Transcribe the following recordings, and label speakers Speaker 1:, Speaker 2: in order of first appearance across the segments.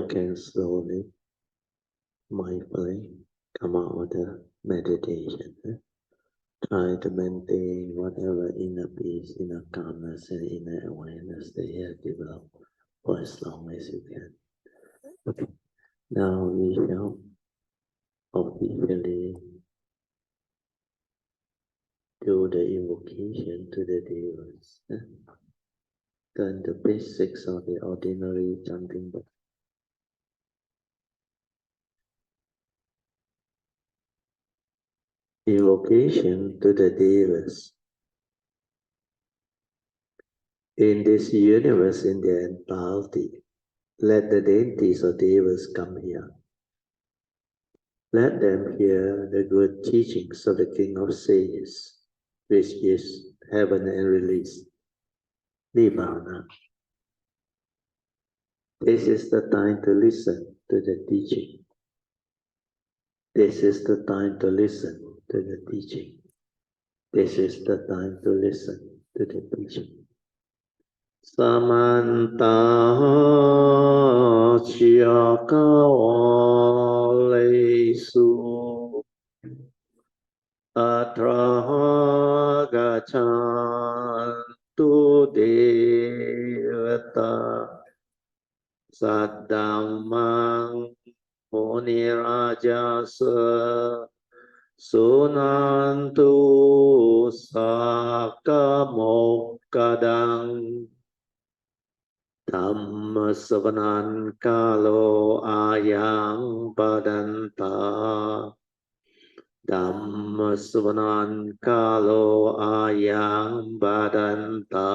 Speaker 1: can slowly, mindfully come out of the meditation. Try to maintain whatever inner peace, inner calmness, and inner awareness that you have developed for as long as you can. Okay. Now we shall officially do the invocation to the devas. Then the basics of the ordinary chanting book. Invocation to the devas. In this universe in their entirety, let the deities or devas come here. Let them hear the good teachings of the King of Sages, which is heaven and release, Nibbana. This is the time to listen to the teaching. This is the time to listen to the teaching. This is the time to listen to the teaching. Samanta Chiyakawalesu Atra Gachantu Devata Saddhammang Munirajasa Sunantu Sakamokadang Dhamma savanan kalo ayang padanta Dhamma savanan kalo ayang padanta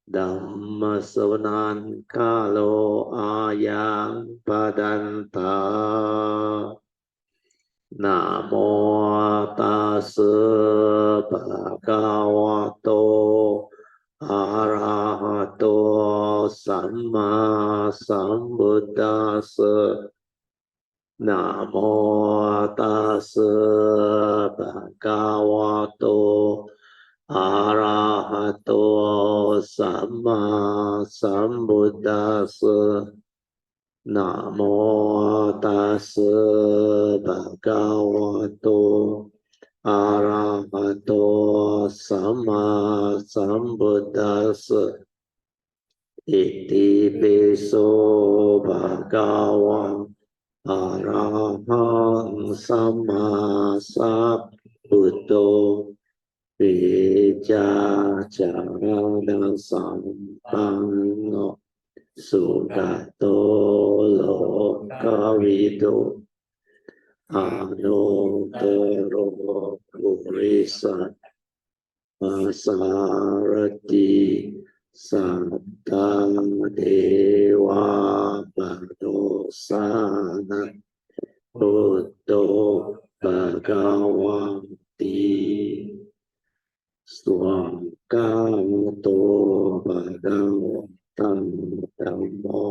Speaker 1: Dhamma savanan kalo ayang padanta Namo tassa bhagavato Arahato Samma Sambuddhassa Namo tassa bhagavato Arahato Samma Sambuddhassa Namo tassa bhagavato Arahato Samma Sambuddhassa Iti Piso Bhagavan Arahang Samma Sambuddho Vijja Charana Sampanno Sugato Lokavido Anotero Purisa Masarati Satta Deva Badosana Buddho Bhagavanti Swakato Bhagavatam Dhammo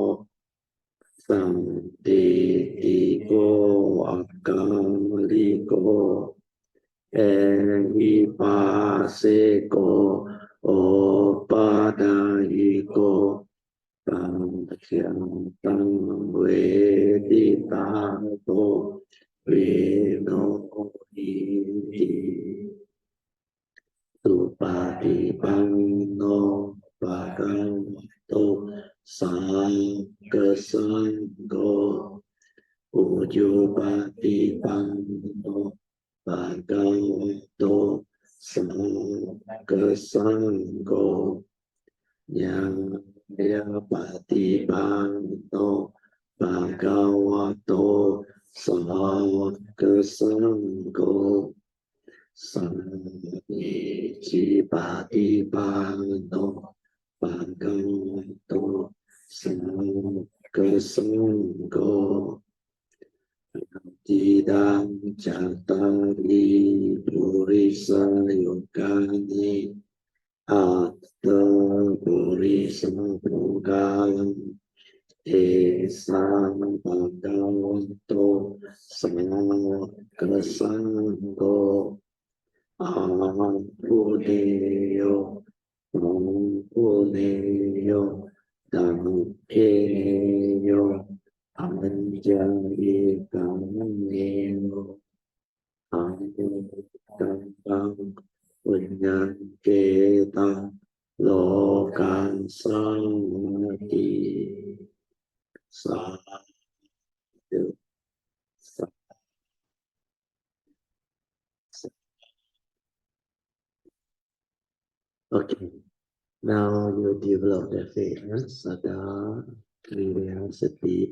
Speaker 1: Santitiko Akaliko Ehipaseko Opadayiko Pancyantam Veditato Vinohiti Supatipanno Bhagavato Sangha-sangho Ujjupatipanno Bhagavato Sangha-sangho Nyaya-patipanno Bhagavato Sangha-sangho Samicipatipanno Bhagavato Sangha-sangho Tidang Cattari Purisa Yogani Atta Purisa Pugalam Esam Bhagavato Sangha-sangho Ampuneyo Ampuneyo Dhammakeneyo ya ekam nemo anu kampang punyan ketang lokan samati sadhu sadhu. Okay, now you develop the faith, sada, curiosity,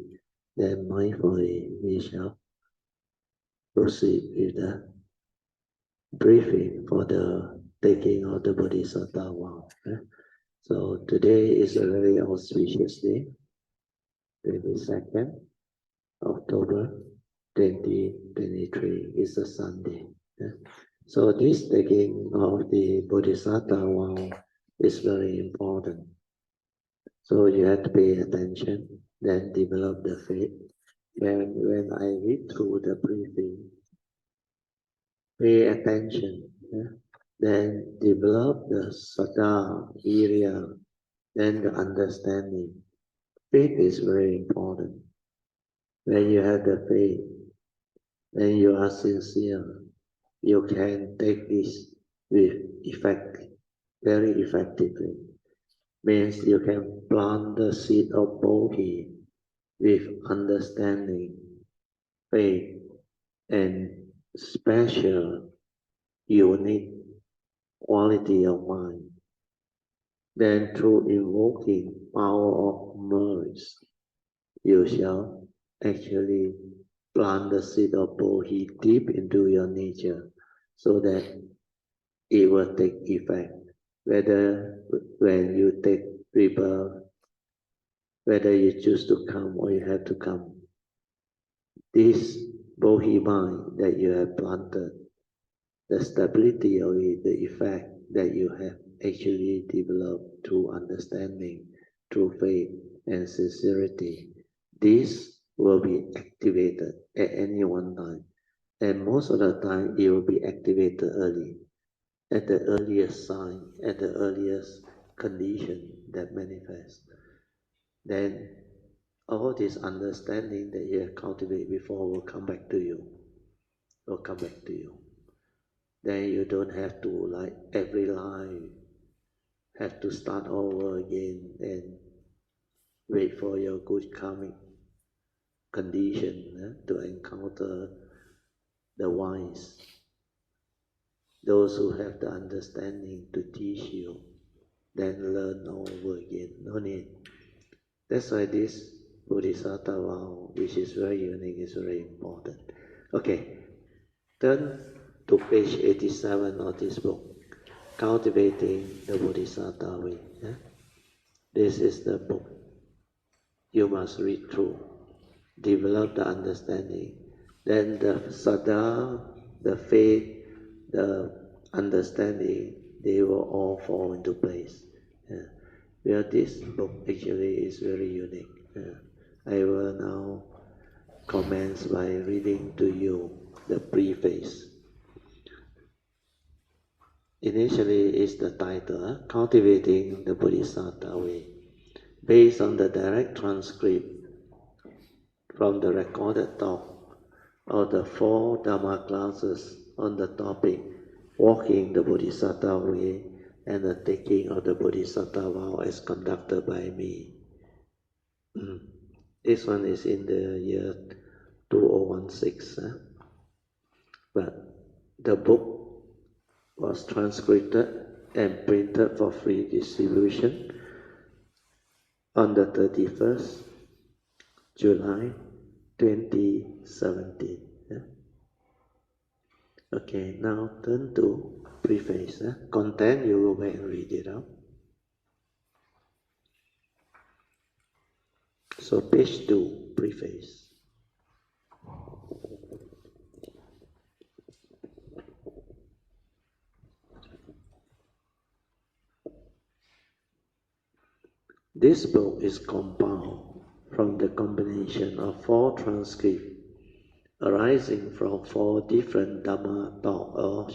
Speaker 1: then mindfully we shall proceed with the briefing for the taking of the Bodhisattva vow. So today is a very auspicious day, 22nd October 2023 is a Sunday. So this taking of the Bodhisattva vow is very important. So you have to pay attention, then develop the faith. And when I read through the briefing, pay attention, then develop the saddha, virya, then the understanding. Faith is very important. When you have the faith, when you are sincere, you can take this with effect, very effectively. Means you can plant the seed of bodhi with understanding, faith, and special, unique quality of mind. Then through invoking power of merge, you shall actually plant the seed of bodhi deep into your nature so that it will take effect. Whether when you take rebirth, whether you choose to come or you have to come, this bodhi mind that you have planted, the stability of it, the effect that you have actually developed through understanding, through faith and sincerity, this will be activated at any one time. And most of the time, it will be activated early, at the earliest sign, at the earliest condition that manifests. Then all this understanding that you have cultivated before will come back to you. Will come back to you. Then you don't have to, like every life, have to start over again and wait for your good karmic condition to encounter the wise, those who have the understanding to teach you, then learn over again. No need. That's why this Bodhisattva vow, which is very unique, is very important. Okay, turn to page 87 of this book, Cultivating the Bodhisattva Way. This is the book you must read through, develop the understanding. Then the saddha, the faith, the understanding, they will all fall into place. Well, this book actually is very unique. I will now commence by reading to you the preface. Initially is the title, Cultivating the Bodhisattva Way, based on the direct transcript from the recorded talk of the 4 Dhamma classes on the topic Walking the Bodhisattva Way and the taking of the Bodhisattva vow as conducted by me. This one is in the year 2016. But the book was transcribed and printed for free distribution on the 31st July 2017. Okay, now turn to preface. Content, you go back and read it out. So page 2, preface. This book is compiled from the combination of 4 transcripts arising from 4 different Dhamma talk or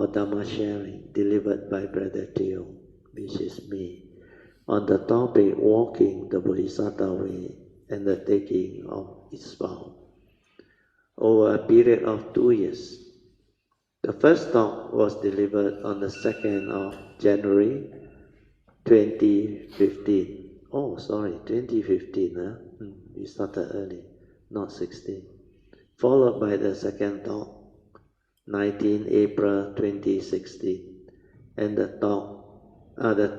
Speaker 1: Dhamma sharing delivered by Brother Teo, which is me, on the topic Walking the Bodhisattva Way and the taking of its vow over a period of 2 years. The first talk was delivered on the 2nd of January 2015. Oh, sorry, 2015. We started early, not 16. Followed by the second talk, 19 April 2016, and the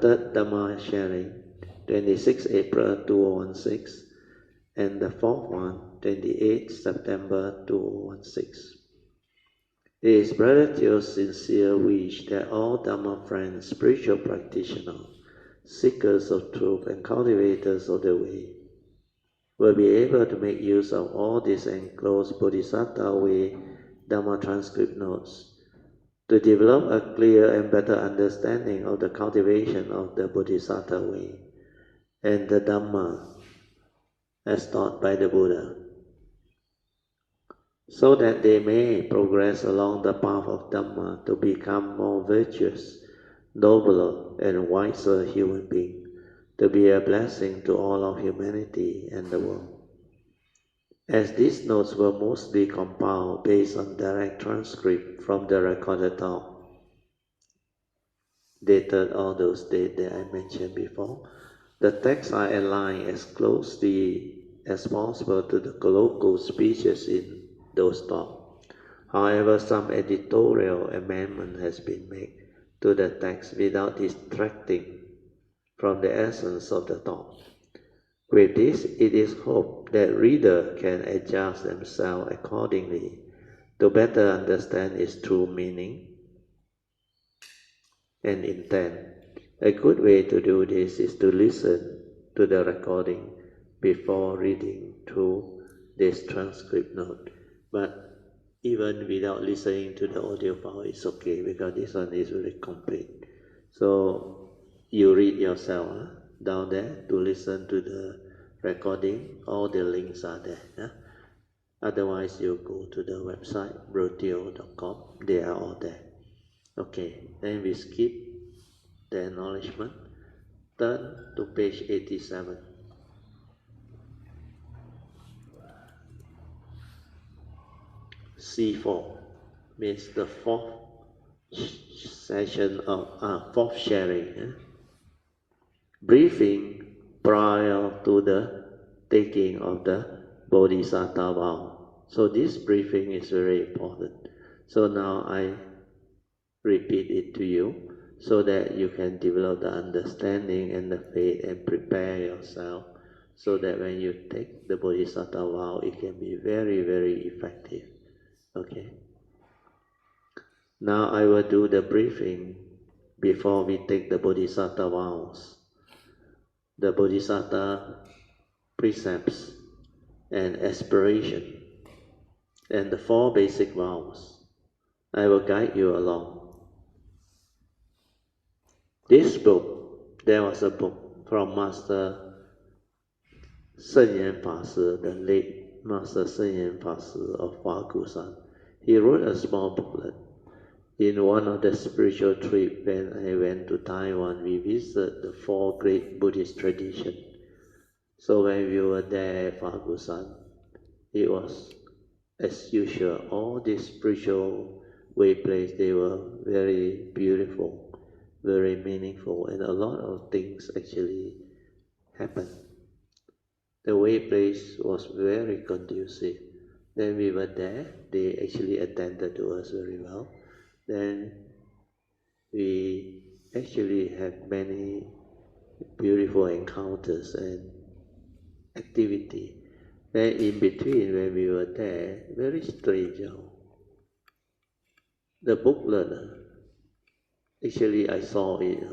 Speaker 1: third Dhamma sharing, 26 April 2016, and the fourth one, 28 September 2016. It is Brother Theo's sincere wish that all Dhamma friends, spiritual practitioners, seekers of truth, and cultivators of the way will be able to make use of all these enclosed Bodhisattva way Dhamma transcript notes to develop a clear and better understanding of the cultivation of the Bodhisattva way and the Dhamma as taught by the Buddha, so that they may progress along the path of Dhamma to become more virtuous, nobler, and wiser human beings, to be a blessing to all of humanity and the world. As these notes were mostly compiled based on direct transcript from the recorded talk, dated all those dates that I mentioned before, the texts are aligned as closely as possible to the colloquial speeches in those talks. However, some editorial amendment has been made to the text without distracting from the essence of the talk. With this, it is hoped that readers can adjust themselves accordingly to better understand its true meaning and intent. A good way to do this is to listen to the recording before reading through this transcript note. But even without listening to the audio file, it's okay because this one is very complete. So you read yourself down there to listen to the recording. All the links are there. Otherwise, you go to the website brotio.com. They are all there. Okay, then we skip the acknowledgement. Turn to page 87. C4 means the fourth session of fourth sharing. Briefing prior to the taking of the Bodhisattva vow. So this briefing is very important. So now I repeat it to you so that you can develop the understanding and the faith and prepare yourself so that when you take the Bodhisattva vow, it can be very, very effective. Okay. Now I will do the briefing before we take the Bodhisattva vows. The Bodhisattva precepts and aspiration and the 4 basic vows. I will guide you along. This book, there was a book from Master Sen Yen Fa Si, the late Master Sen Yen Fa Si of Huagusan. He wrote a small booklet. In one of the spiritual trips when I went to Taiwan, we visited the 4 great Buddhist traditions. So when we were there at Huagusan, it was as usual. All these spiritual way places, they were very beautiful, very meaningful, and a lot of things actually happened. The way place was very conducive. Then we were there, they actually attended to us very well. Then we actually had many beautiful encounters and activity. Then in between, when we were there, very strange. The booklet, actually I saw it.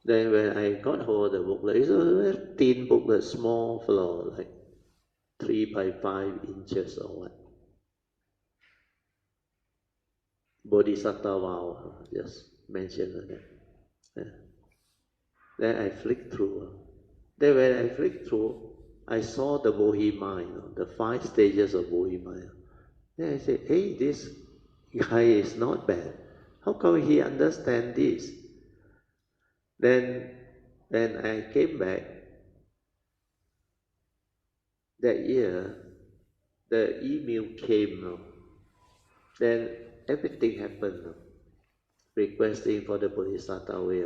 Speaker 1: Then when I got hold of the booklet, it's a very thin booklet, small floor, like 3 by 5 inches or what. Bodhisattva vow, just mentioned that. Yeah. Then I flicked through. Then when I flicked through, I saw the Bodhi mind, the 5 stages of Bodhi mind. Then I said, hey, this guy is not bad. How come he understands this? Then when I came back, that year, the email came, then everything happened, requesting for the Bodhisattva way.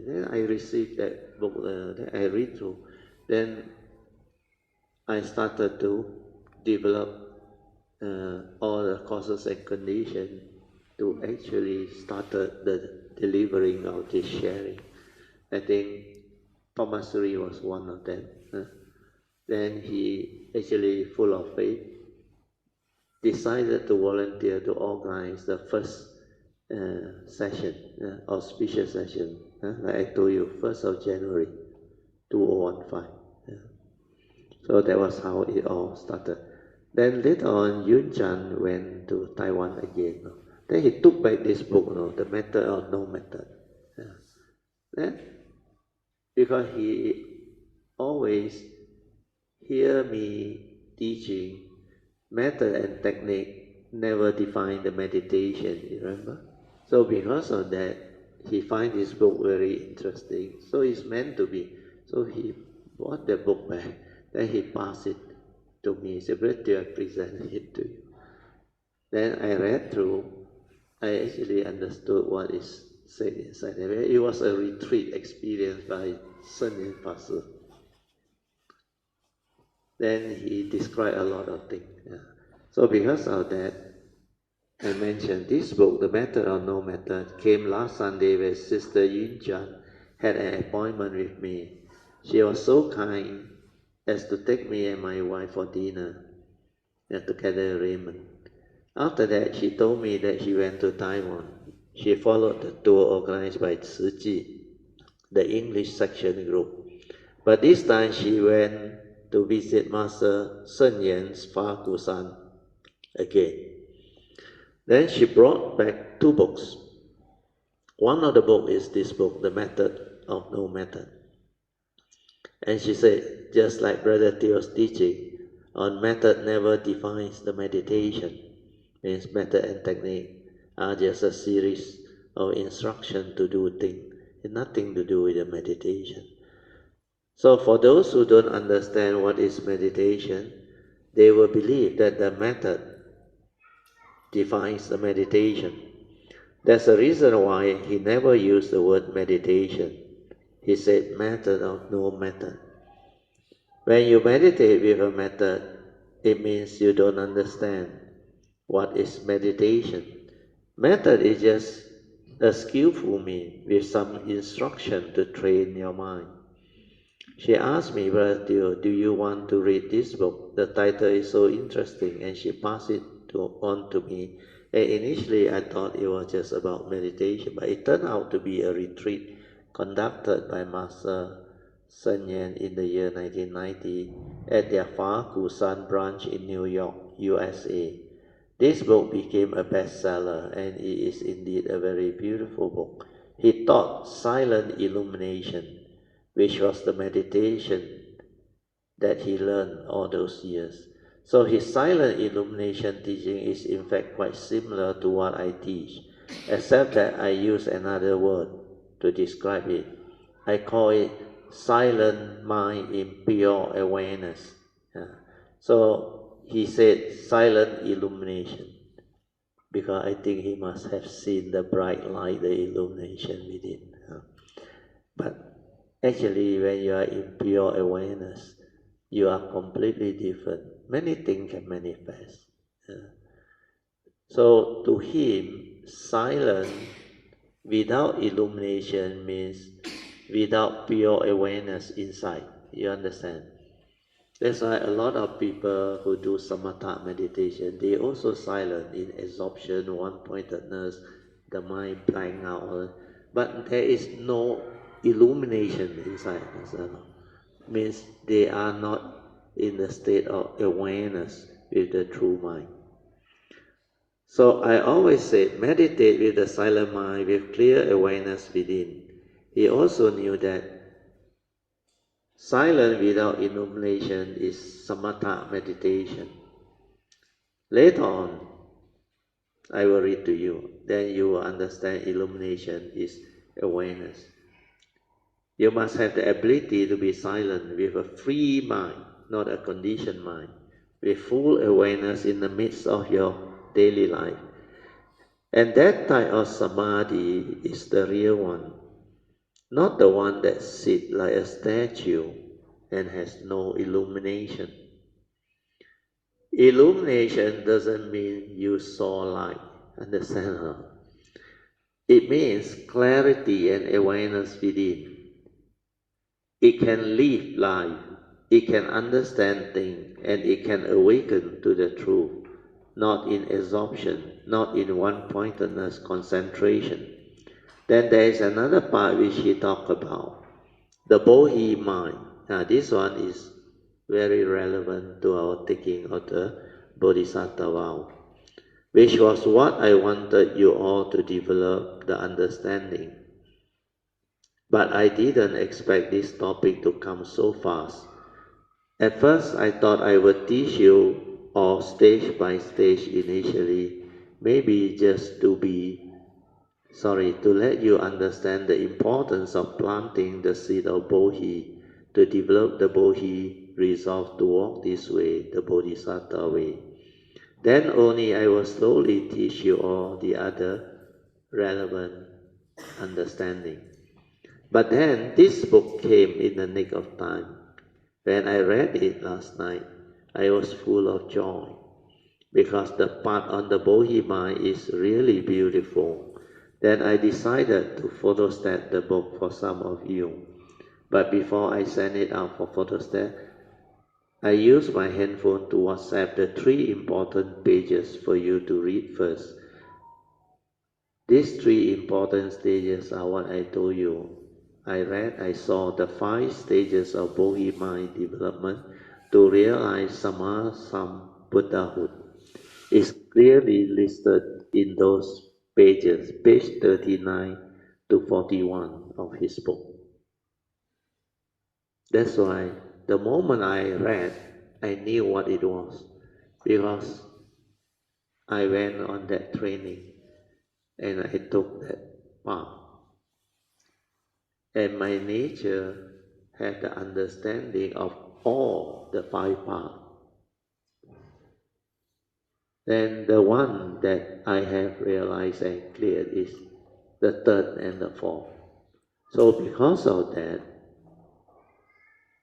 Speaker 1: Then I received that book, that I read through. Then I started to develop all the causes and conditions to actually started the delivering of this sharing. I think Pamasuri was one of them. Then he actually, full of faith, decided to volunteer to organize the first session, auspicious session, like I told you, 1st of January 2015. So that was how it all started. Then later on, Yun Chan went to Taiwan again. Then he took back this book, The Method or No Method. Then, because he always hear me teaching, method and technique never define the meditation, you remember? So because of that, he find this book very interesting. So it's meant to be. So he bought the book back. Then he passed it to me. He said, "Brother, I present it to you." Then I read through. I actually understood what is said inside. It was a retreat experience by Sun Yin Pastor. Then he described a lot of things. So because of that, I mentioned this book, The Method or No Method, came last Sunday where Sister Yun Chan had an appointment with me. She was so kind as to take me and my wife for dinner together in Raymond. After that, she told me that she went to Taiwan. She followed the tour organized by Tzu Ji, the English section group. But this time she went to visit Master Sun Yan's Fa Kusan again. Then she brought back 2 books. One of the books is this book, The Method of No Method. And she said, just like Brother Theo's teaching, on method never defines the meditation. Means method and technique are just a series of instructions to do things, and nothing to do with the meditation. So for those who don't understand what is meditation, they will believe that the method defines the meditation. That's the reason why he never used the word meditation. He said method of no method. When you meditate with a method, it means you don't understand what is meditation. Method is just a skillful means with some instruction to train your mind. She asked me, "Brother Theo, do you want to read this book? The title is so interesting," and she passed it on to me. And initially I thought it was just about meditation, but it turned out to be a retreat conducted by Master Sun Yan in the year 1990 at their Fa Kusan branch in New York, USA. This book became a bestseller, and it is indeed a very beautiful book. He taught silent illumination, which was the meditation that he learned all those years. So his silent illumination teaching is in fact quite similar to what I teach, except that I use another word to describe it. I call it silent mind in pure awareness. So he said silent illumination, because I think he must have seen the bright light, the illumination within. But actually, when you are in pure awareness, you are completely different. Many things can manifest. So to him, silence without illumination means without pure awareness inside. You understand? That's why a lot of people who do samatha meditation, they also silent in absorption, one-pointedness, the mind blank out. But there is no illumination inside. Means they are not in the state of awareness with the true mind. So I always say, meditate with the silent mind, with clear awareness within. He also knew that silence without illumination is samatha meditation. Later on, I will read to you. Then you will understand illumination is awareness. You must have the ability to be silent with a free mind. not a conditioned mind, with full awareness in the midst of your daily life. And that type of samadhi is the real one, not the one that sits like a statue and has no illumination. Illumination doesn't mean you saw light, understand? Huh? It means clarity and awareness within. It can live life, it can understand things, and it can awaken to the truth, not in absorption, not in one-pointedness concentration. Then there is another part which he talked about, the Bodhi mind. Now this one is very relevant to our taking of the Bodhisattva vow, which was what I wanted you all to develop the understanding. But I didn't expect this topic to come so fast. At first, I thought I would teach you all stage by stage initially, maybe just to let you understand the importance of planting the seed of Bodhi, to develop the Bodhi resolve to walk this way, the Bodhisattva way. Then only I will slowly teach you all the other relevant understanding. But then this book came in the nick of time. When I read it last night, I was full of joy because the part on the Bodhi mind is really beautiful. Then I decided to photostat the book for some of you. But before I send it out for photostat, I used my handphone to WhatsApp the 3 important pages for you to read first. These 3 important stages are what I told you. I saw the 5 stages of Bodhi mind development to realize Buddhahood. It's clearly listed in those pages, page 39 to 41 of his book. That's why the moment I read, I knew what it was, because I went on that training and I took that path. And my nature had the understanding of all the 5 paths. Then the one that I have realized and cleared is the 3rd and the 4th. So because of that,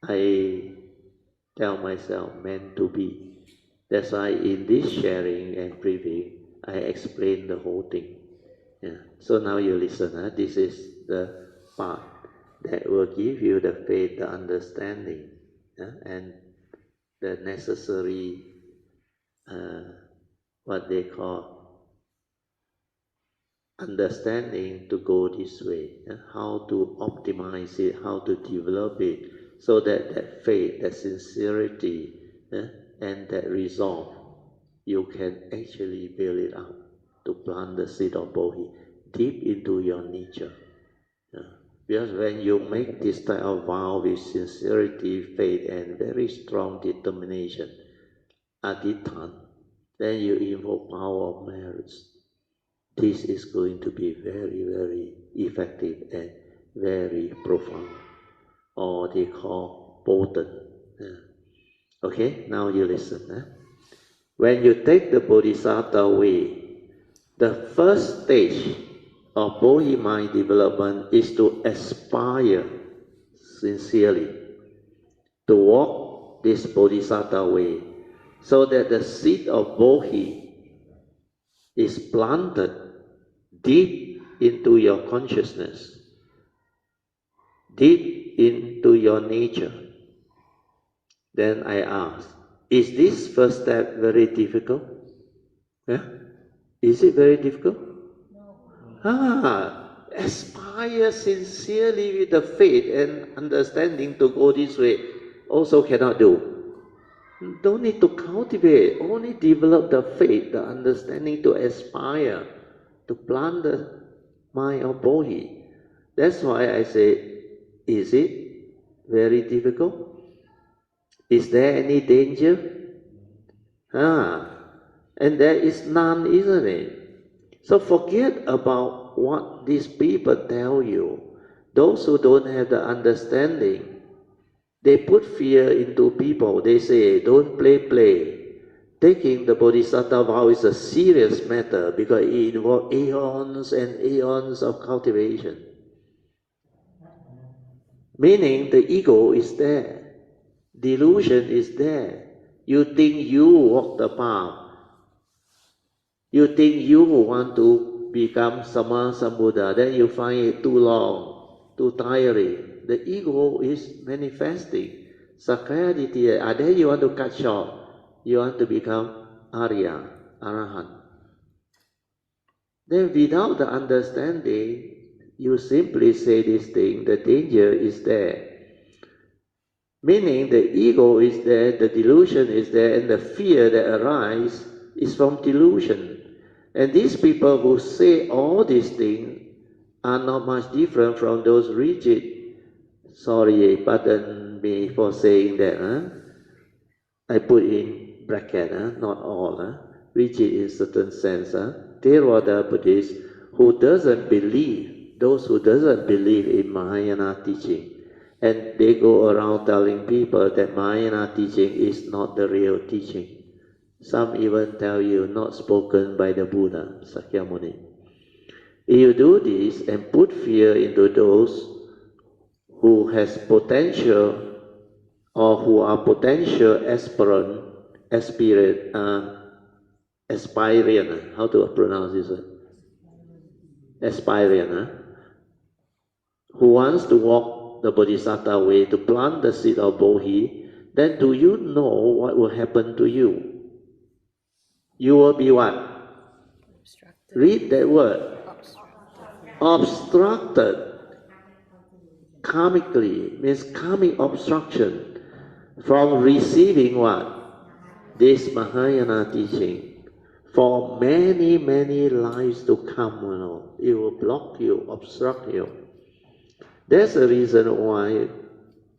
Speaker 1: I tell myself meant to be. That's why in this sharing and briefing, I explain the whole thing. Yeah. So now you listen. This is the part that will give you the faith, the understanding, and the necessary, what they call, understanding to go this way, how to optimize it, how to develop it, so that that faith, that sincerity, and that resolve, you can actually build it up to plant the seed of Bodhi deep into your nature. Because when you make this type of vow with sincerity, faith, and very strong determination, adhitthana, then you invoke power of marriage. This is going to be very, very effective and very profound, or they call potent. Okay, now you listen. When you take the Bodhisattva way, the first stage of Bodhi mind development is to aspire sincerely to walk this Bodhisattva way, so that the seed of Bodhi is planted deep into your consciousness, deep into your nature. Then I ask, is this first step very difficult? Is it very difficult? No. Aspire sincerely with the faith and understanding to go this way, also cannot do. Don't need to cultivate, only develop the faith, the understanding to aspire, to plant the mind of Bodhi. That's why I say, is it very difficult? Is there any danger? And there is none, isn't it? So forget about what these people tell you. Those who don't have the understanding, They put fear into people. They say, don't play. Taking the Bodhisattva vow is a serious matter because it involves aeons and aeons of cultivation. Meaning the ego is there. Delusion is there. You think you walk the path. You think you want to become Sama Sambuddha, then you find it too long, too tiring. The ego is manifesting. Sakaya Ditthhiya, and then you want to cut short. You want to become Arya, Arahant. Then without the understanding, you simply say this thing, the danger is there. Meaning the ego is there, the delusion is there, and the fear that arises is from delusion. And these people who say all these things are not much different from those rigid. Sorry, pardon me for saying that. I put in bracket, not all. Rigid in certain sense. Theravada Buddhists who doesn't believe, those who doesn't believe in Mahayana teaching. And they go around telling people that Mahayana teaching is not the real teaching. Some even tell you not spoken by the Buddha, Sakyamuni. If you do this and put fear into those who has potential or who are potential aspirant, how to pronounce this word? Aspirant, who wants to walk the Bodhisattva way, to plant the seed of Bodhi, then do you know what will happen to you? You will be what? Obstructed. Read that word. Obstructed. Karmically means karmic obstruction from receiving what? This Mahayana teaching. For many, many lives to come, it will block you, obstruct you. That's the reason why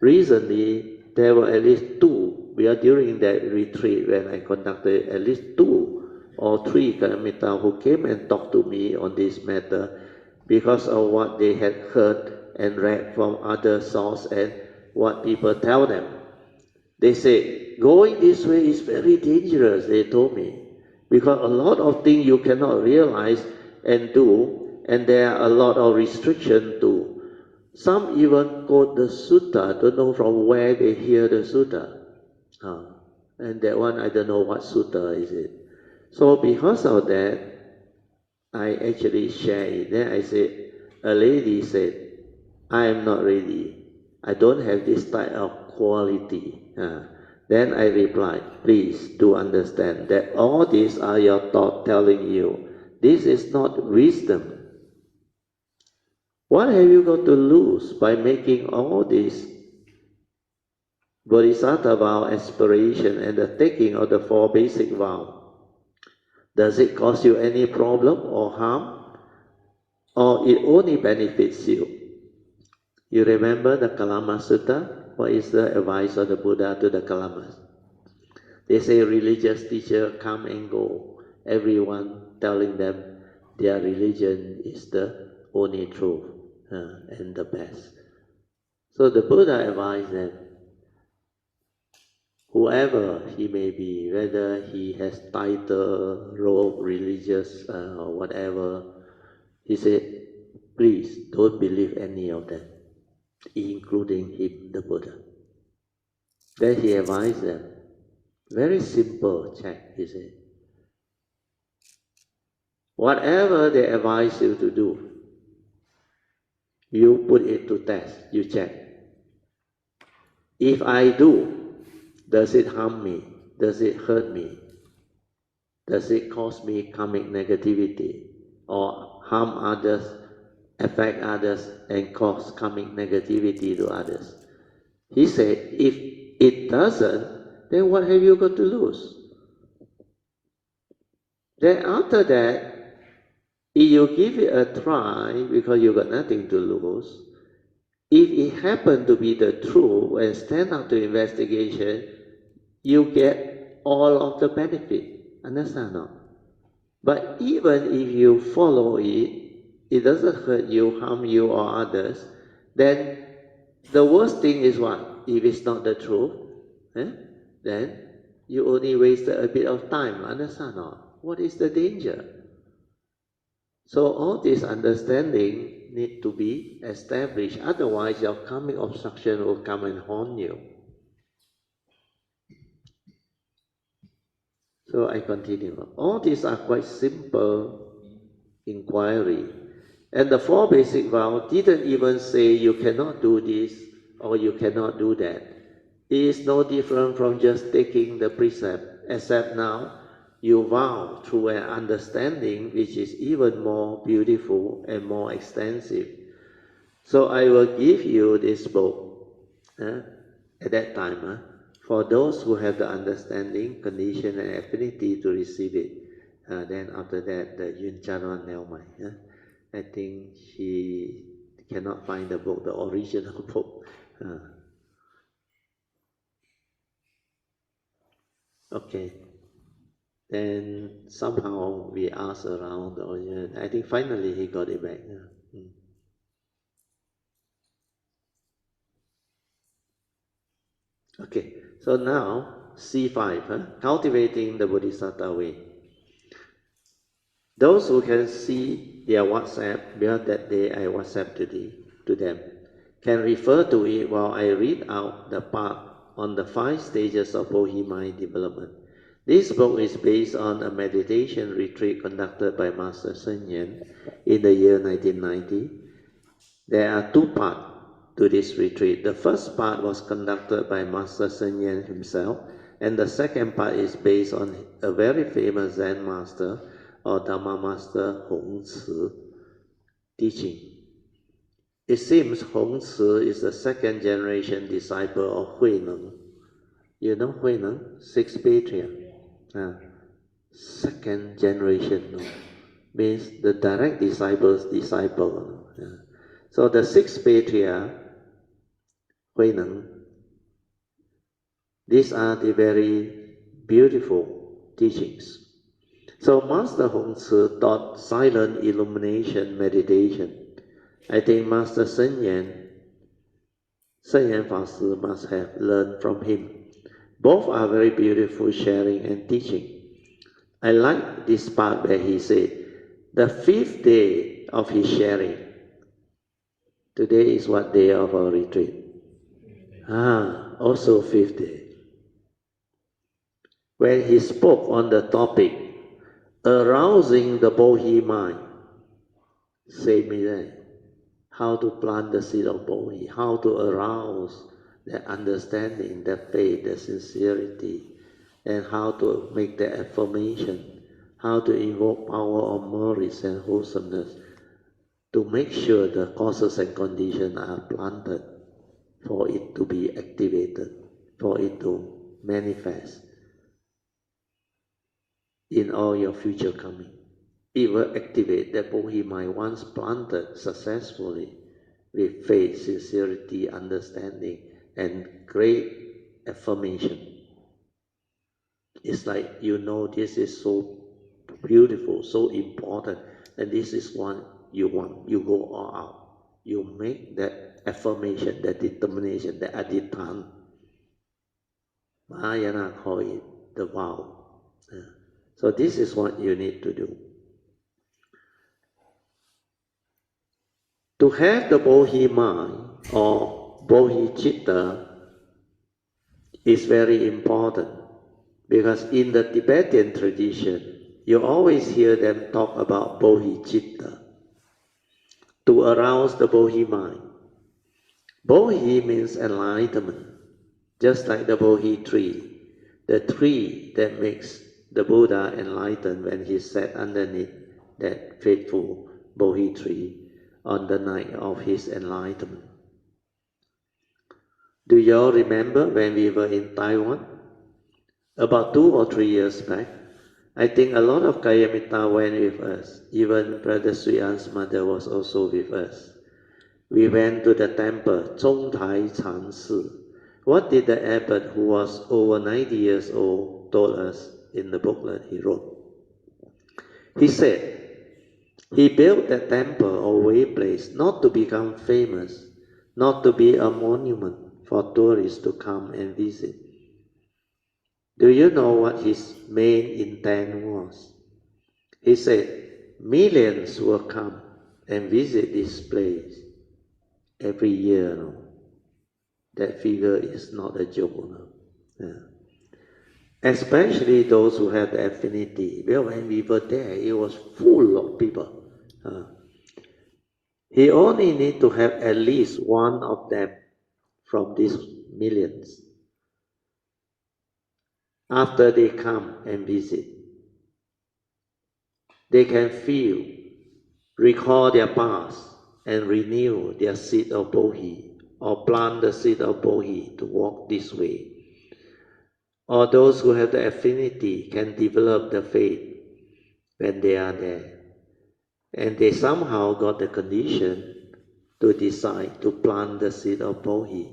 Speaker 1: recently there were at least two. We are during that retreat when I conducted at least 2 or 3 Kalamita who came and talked to me on this matter because of what they had heard and read from other sources and what people tell them. They say, going this way is very dangerous, they told me, because a lot of things you cannot realize and do, and there are a lot of restrictions too. Some even quote the sutta, don't know from where they hear the sutta. And that one, I don't know what sutta is it. So because of that, I actually share it. Then I said, a lady said, I am not ready. I don't have this type of quality. Then I replied, please do understand that all these are your thoughts telling you. This is not wisdom. What have you got to lose by making all this Bodhisattva vow aspiration and the taking of the 4 basic vows? Does it cause you any problem or harm? Or it only benefits you? You remember the Kalama Sutta? What is the advice of the Buddha to the Kalamas? They say religious teacher come and go. Everyone telling them their religion is the only truth and the best. So the Buddha advised them, whoever he may be, whether he has title, robe, religious, or whatever, he said, please don't believe any of them, including him, the Buddha. Then he advised them, very simple check, he said. Whatever they advise you to do, you put it to test, you check. If I do, does it harm me? Does it hurt me? Does it cause me karmic negativity? Or harm others, affect others, and cause karmic negativity to others? He said, if it doesn't, then what have you got to lose? Then after that, if you give it a try, because you got nothing to lose, if it happens to be the truth and stand up to investigation, you get all of the benefit. Understand or not? But even if you follow it, it doesn't hurt you, harm you or others, then the worst thing is what? if it's not the truth, then you only wasted a bit of time, understand or not? What is the danger? So all this understanding need to be established, otherwise your karmic obstruction will come and haunt you. So I continue. All these are quite simple inquiry. And the four basic vows didn't even say you cannot do this or you cannot do that. It is no different from just taking the precept, except now you vow through an understanding which is even more beautiful and more extensive. So I will give you this book at that time for those who have the understanding, condition and affinity to receive it. Then after that, the Yun Charan Neo Mai. I think she cannot find the book, the original book. Okay. Then somehow we asked around the original. I think finally he got it back. Okay, so now C5, cultivating the Bodhisattva way. Those who can see their WhatsApp, because that day I WhatsApp to them, can refer to it while I read out the part on the 5 stages of Bodhi mind development. This book is based on a meditation retreat conducted by Master Sun Yen in the year 1990. There are 2 parts to this retreat. The first part was conducted by Master Sun Yen himself, and the second part is based on a very famous Zen master or Dhamma master Hong Tzu teaching. It seems Hong Tzu is the 2nd generation disciple of Hui Neng. You know Hui Neng? 6 patriarch. 2nd generation, means the direct disciple's disciple. So the 6th patriarch, Hui Neng, these are the very beautiful teachings. So Master Hong Tzu taught silent illumination meditation. I think Master Sun Yen Fa Sư must have learned from him. Both are very beautiful sharing and teaching. I like this part where he said, the 5th day of his sharing. Today is what day of our retreat? Also 5th day. When he spoke on the topic, arousing the Bodhi mind, say me that, how to plant the seed of Bodhi, how to arouse the understanding, the faith, the sincerity, and how to make the affirmation, how to invoke power of merits and wholesomeness, to make sure the causes and conditions are planted for it to be activated, for it to manifest in all your future coming. It will activate that Bodhi mind once planted successfully with faith, sincerity, understanding, and great affirmation. It's like you know this is so beautiful, so important, and this is what you want. You go all out. You make that affirmation, that determination, that adithan. Mahayana call it the vow. So this is what you need to do. To have the Bodhi mind or Bodhicitta is very important, because in the Tibetan tradition, you always hear them talk about Bodhicitta, to arouse the Bodhi mind. Bodhi means enlightenment, just like the Bodhi tree, the tree that makes the Buddha enlightened when he sat underneath that faithful Bodhi tree on the night of his enlightenment. Do you all remember when we were in Taiwan? About 2 or 3 years back, I think a lot of Kayamita went with us. Even Brother Sui An's mother was also with us. We went to the temple, Zhongtai Chan Si. What did the abbot, who was over 90 years old, told us in the booklet he wrote? He said, he built that temple or way place not to become famous, not to be a monument, for tourists to come and visit. Do you know what his main intent was? He said, millions will come and visit this place every year. No? That figure is not a joke. No? Yeah. Especially those who have the affinity. Well, when we were there, it was full of people. He only need to have at least one of them from these millions. After they come and visit, they can feel, recall their past, and renew their seed of Bodhi, or plant the seed of Bodhi to walk this way. Or those who have the affinity can develop the faith when they are there. And they somehow got the condition to decide to plant the seed of Bodhi.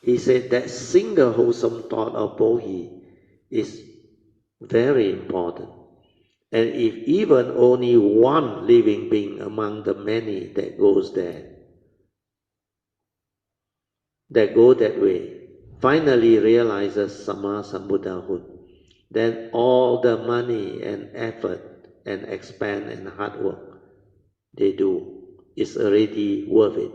Speaker 1: He said that single wholesome thought of Bodhi is very important. And if even only one living being among the many that goes there, that go that way, finally realizes Sama Sambuddhahood, then all the money and effort and expand and hard work they do is already worth it.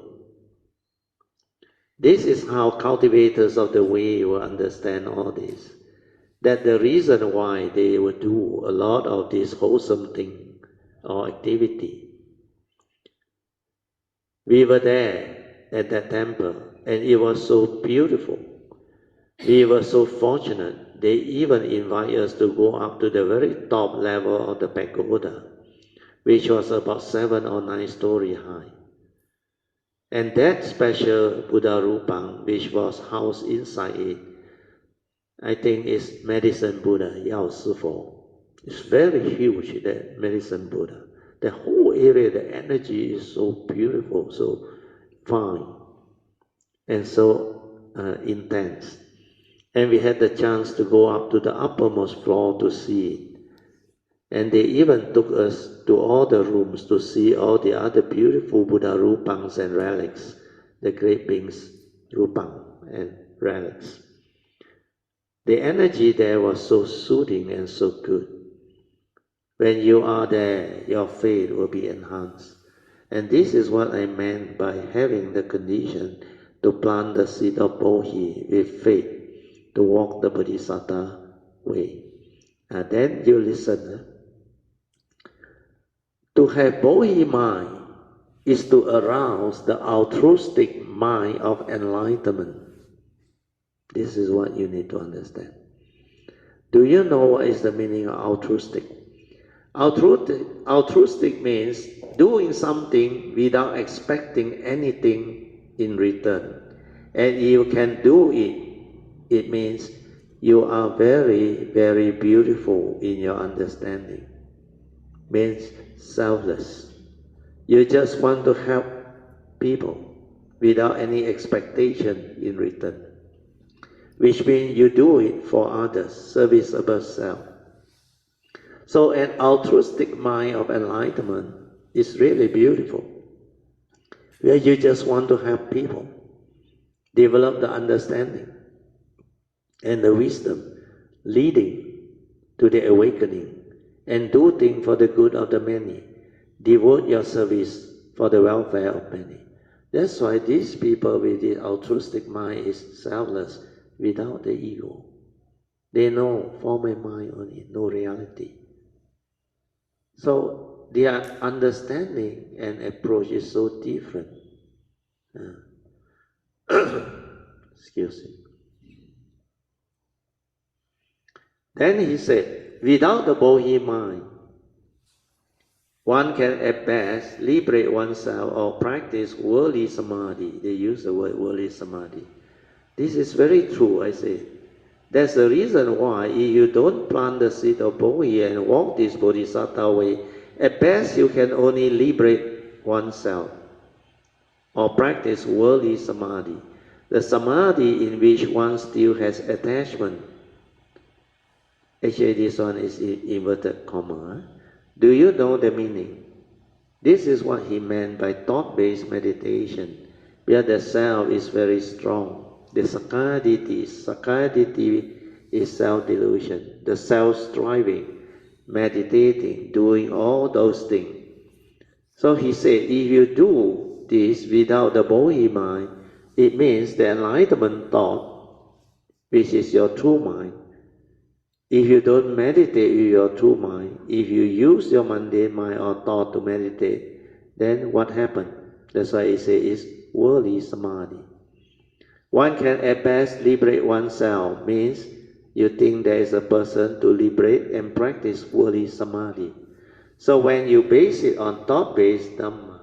Speaker 1: This is how cultivators of the way will understand all this. That the reason why they will do a lot of this wholesome thing or activity. We were there at that temple and it was so beautiful. We were so fortunate. They even invite us to go up to the very top level of the pagoda, which was about 7 or 9 stories high. And that special Buddha Rupang, which was housed inside it, I think is Medicine Buddha, Yao Sifo. It's very huge, that Medicine Buddha. The whole area, the energy is so beautiful, so fine, and so intense. And we had the chance to go up to the uppermost floor to see it. And they even took us to all the rooms to see all the other beautiful Buddha Rupangs and relics, the great beings Rupang and relics. The energy there was so soothing and so good. When you are there, your faith will be enhanced. And this is what I meant by having the condition to plant the seed of Bodhi with faith, to walk the Bodhisattva way. And then you listen. To have Bodhi mind is to arouse the altruistic mind of enlightenment. This is what you need to understand. Do you know what is the meaning of altruistic? Altruistic means doing something without expecting anything in return. And you can do it. It means you are very, very beautiful in your understanding. Means selfless. You just want to help people without any expectation in return. Which means you do it for others, service above self. So an altruistic mind of enlightenment is really beautiful, where you just want to help people, develop the understanding and the wisdom leading to the awakening, and do things for the good of the many. Devote your service for the welfare of many. That's why these people with the altruistic mind is selfless without the ego. They know form and mind only, no reality. So their understanding and approach is so different. Excuse me. Then he said, without the Bodhi mind, one can at best liberate oneself or practice worldly samadhi. They use the word worldly samadhi. This is very true, I say. That's the reason why if you don't plant the seed of Bodhi and walk this Bodhisattva way, at best you can only liberate oneself or practice worldly samadhi. The samadhi in which one still has attachment. Actually, this one is inverted comma. Do you know the meaning? This is what he meant by thought-based meditation, where the self is very strong the Sakaditi. Sakaditi is self-delusion, the self-striving, meditating, doing all those things. So he said, if you do this without the Bodhi mind, it means the enlightenment thought, which is your true mind. If you don't meditate with your true mind, if you use your mundane mind or thought to meditate, then what happens? That's why he says it's worldly samadhi. One can at best liberate oneself, means you think there is a person to liberate and practice worldly samadhi. So when you base it on thought-based Dhamma,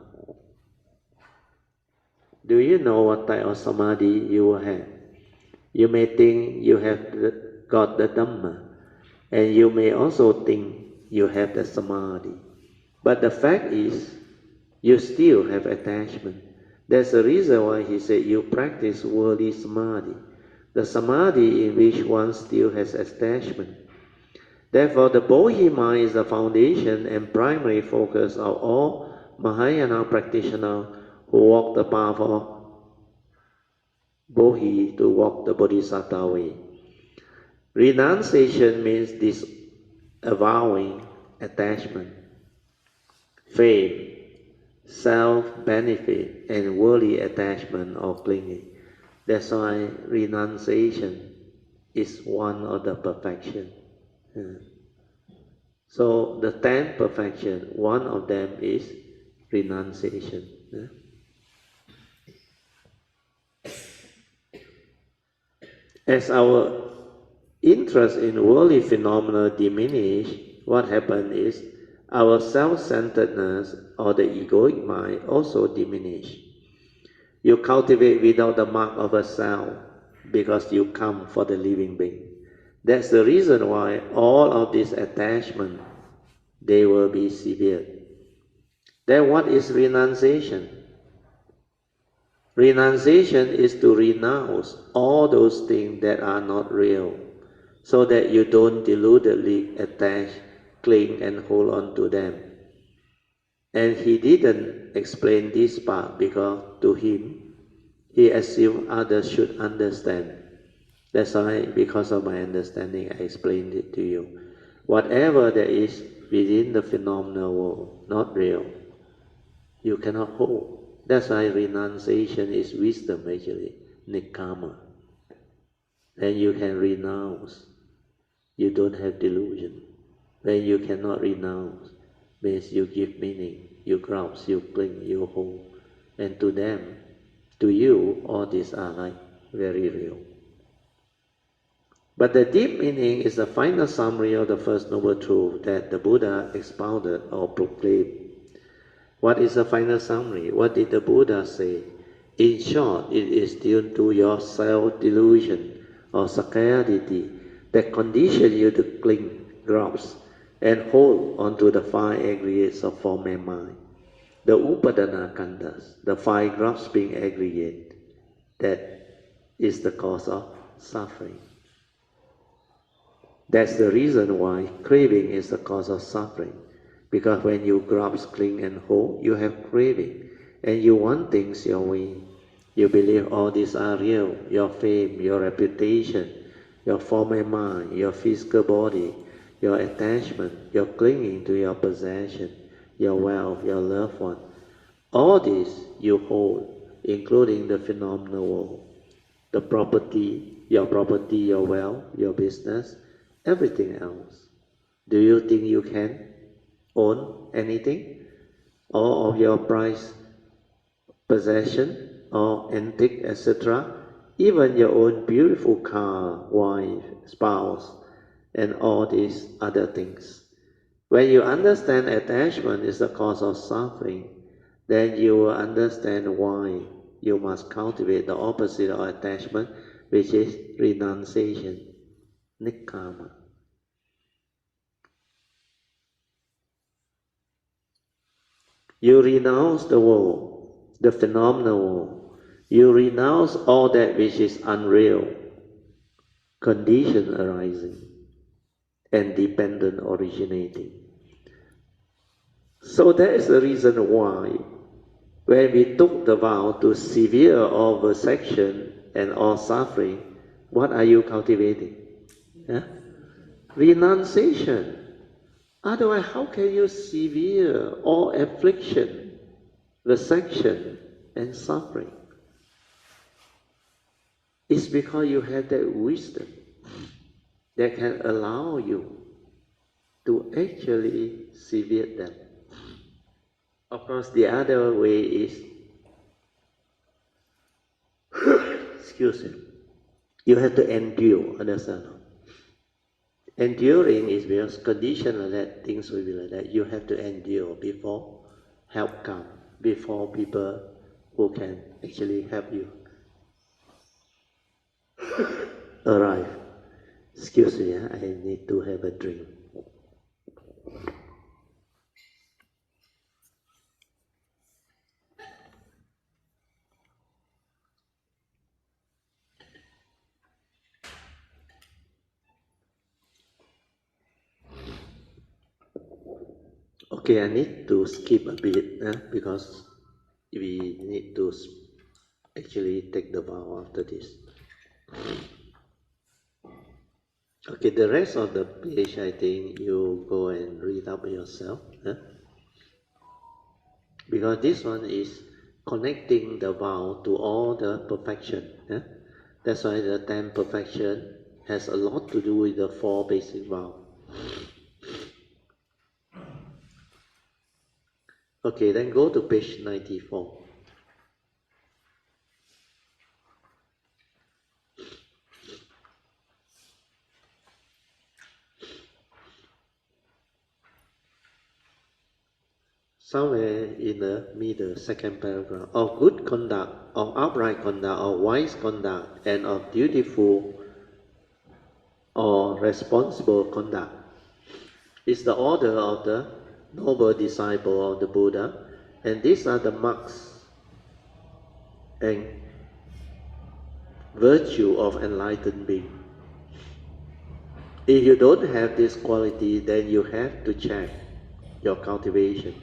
Speaker 1: do you know what type of samadhi you will have? You may think you have got the Dhamma, and you may also think you have the samadhi. But the fact is, you still have attachment. That's the reason why he said you practice worldly samadhi, the samadhi in which one still has attachment. Therefore, the Bodhi mind is the foundation and primary focus of all Mahayana practitioners who walk the path of Bodhi, to walk the Bodhisattva way. Renunciation means disavowing attachment, fame, self-benefit, and worldly attachment or clinging. That's why renunciation is one of the perfection. So the 10 perfection, one of them is renunciation. As our interest in worldly phenomena diminish, what happens is our self-centeredness or the egoic mind also diminish. You cultivate without the mark of a self because you come for the living being. That's the reason why all of this attachment, they will be severed. Then what is renunciation? Renunciation is to renounce all those things that are not real, so that you don't deludedly attach, cling, and hold on to them. And he didn't explain this part because to him, he assumed others should understand. That's why, because of my understanding, I explained it to you. Whatever there is within the phenomenal world, not real, you cannot hold. That's why renunciation is wisdom actually, nikkama. Then you can renounce. You don't have delusion. When you cannot renounce, means you give meaning, you grasp, you cling, you hold. And to them, to you, all these are like very real. But the deep meaning is the final summary of the First Noble Truth that the Buddha expounded or proclaimed. What is the final summary? What did the Buddha say? In short, it is due to your self-delusion or sakayaditi that condition you to cling, grasp, and hold onto the 5 aggregates of form and mind. The upadana khandhas, the 5 grasping aggregate, that is the cause of suffering. That's the reason why craving is the cause of suffering. Because when you grasp, cling, and hold, you have craving, and you want things your way. You believe all these are real, your fame, your reputation, your form and mind, your physical body, your attachment, your clinging to your possession, your wealth, your loved one. All this you hold, including the phenomenal world, the property, your wealth, your business, everything else. Do you think you can own anything? All of your prized possession or antique, etc., even your own beautiful car, wife, spouse, and all these other things. When you understand attachment is the cause of suffering, then you will understand why you must cultivate the opposite of attachment, which is renunciation, nikkama. You renounce the world, the phenomenal world. You renounce all that which is unreal, condition arising, and dependent originating. So that is the reason why when we took the vow to sever all the section and all suffering, what are you cultivating? Yeah? Renunciation. Otherwise, how can you severe all affliction, resection, and suffering? It's because you have that wisdom that can allow you to actually severe them. Of course, the other way is, excuse me, you have to endure, understand? Enduring is because condition like that, things will be like that. You have to endure before help come, before people who can actually help you arrive. Excuse me, I need to have a drink. Okay, I need to skip a bit because we need to actually take the vow after this. Okay, the rest of the page, I think you go and read up yourself. Because this one is connecting the vow to all the perfection. That's why the 10 perfection has a lot to do with the 4 basic vows. Okay, then go to page 94. Somewhere in the middle, second paragraph, of good conduct, of upright conduct, of wise conduct, and of dutiful or responsible conduct is the order of the noble disciple of the Buddha, and these are the marks and virtue of enlightened being. If you don't have this quality, then you have to check your cultivation.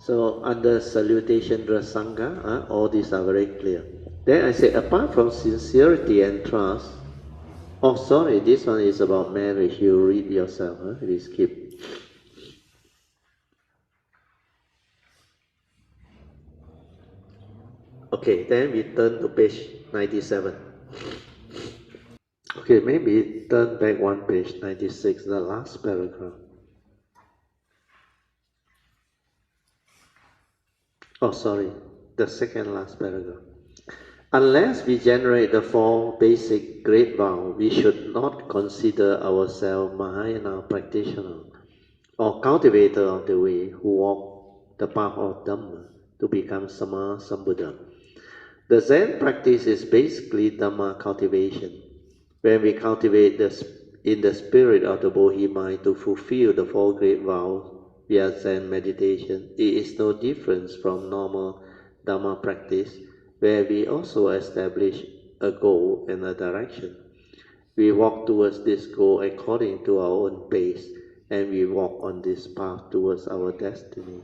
Speaker 1: So under salutation Rasanga, all these are very clear. Then I say, apart from sincerity and trust, oh sorry, this one is about marriage, you read yourself, we skip. Okay, then we turn to page 97. Okay, maybe turn back one page, 96, the last paragraph. Oh, sorry, the second last paragraph. Unless we generate the 4 basic great vows, we should not consider ourselves Mahayana practitioner or cultivator of the way who walk the path of Dhamma to become Sama Sambuddha. The Zen practice is basically Dhamma cultivation. When we cultivate in the spirit of the Bodhi mind to fulfill the 4 great vows via Zen meditation, it is no difference from normal Dhamma practice, where we also establish a goal and a direction. We walk towards this goal according to our own pace, and we walk on this path towards our destiny,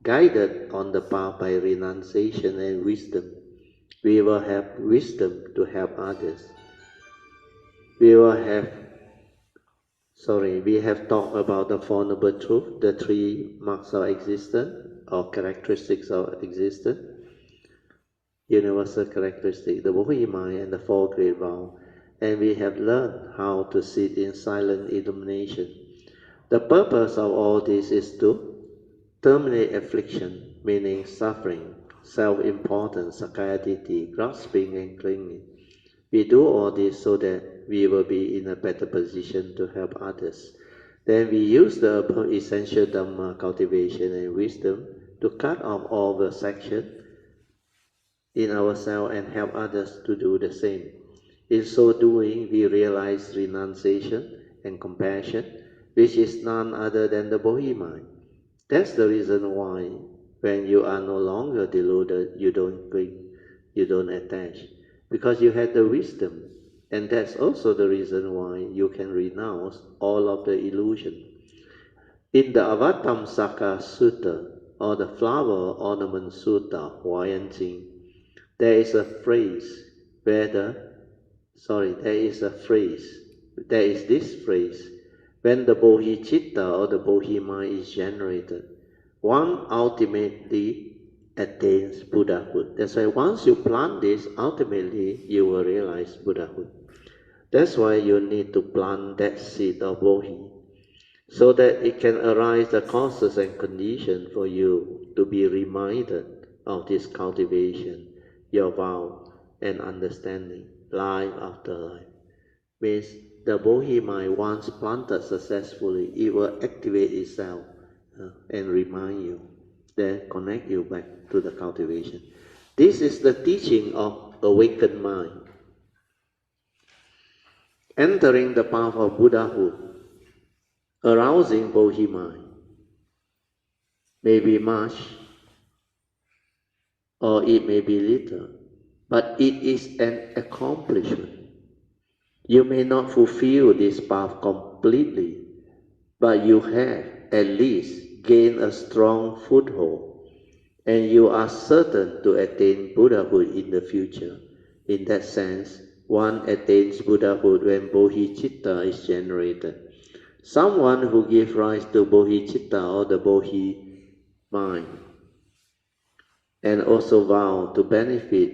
Speaker 1: guided on the path by renunciation and wisdom. We will have wisdom to help others. We have talked about the Four Noble Truths, the 3 marks of existence, or characteristics of existence, universal characteristic, the Bodhi mind, and the 4 great vows, and we have learned how to sit in silent illumination. The purpose of all this is to terminate affliction, meaning suffering, self-importance, sakaya-ditti, grasping and clinging. We do all this so that we will be in a better position to help others. Then we use the above essential Dhamma cultivation and wisdom to cut off all the section in ourselves and help others to do the same. In so doing, we realize renunciation and compassion, which is none other than the Bodhi mind. That's the reason why when you are no longer deluded, you don't cling, you don't attach, because you have the wisdom. And that's also the reason why you can renounce all of the illusion. In the Avatamsaka Sutta, or the Flower Ornament Sutta, Huayan Jing, there is a phrase where there is a phrase, there is this phrase, when the bodhicitta or the bodhi mind is generated, one ultimately attains Buddhahood. That's why once you plant this, ultimately you will realize Buddhahood. That's why you need to plant that seed of bodhi, so that it can arise the causes and conditions for you to be reminded of this cultivation, your vow and understanding, life after life. Means the bodhi mind once planted successfully, it will activate itself and remind you, then connect you back to the cultivation. This is the teaching of awakened mind. Entering the path of Buddhahood, arousing bodhi mind, may be much or it may be little, but it is an accomplishment. You may not fulfill this path completely, but you have at least gained a strong foothold, and you are certain to attain Buddhahood in the future. In that sense, one attains Buddhahood when bodhicitta is generated. Someone who gives rise to bodhicitta or the bodhi mind and also vow to benefit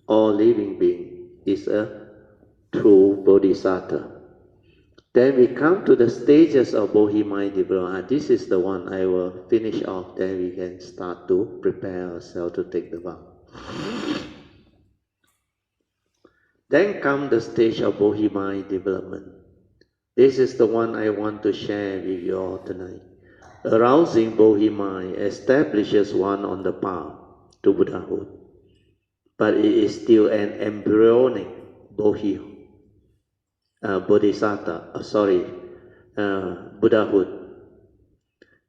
Speaker 1: all living beings is a true Bodhisattva. Then we come to the stages of bodhi mind development. This is the one I will finish off, then we can start to prepare ourselves to take the vow. Then come the stage of bodhi mind development. This is the one I want to share with you all tonight. Arousing bodhi mind establishes one on the path to Buddhahood, but it is still an embryonic Buddhahood.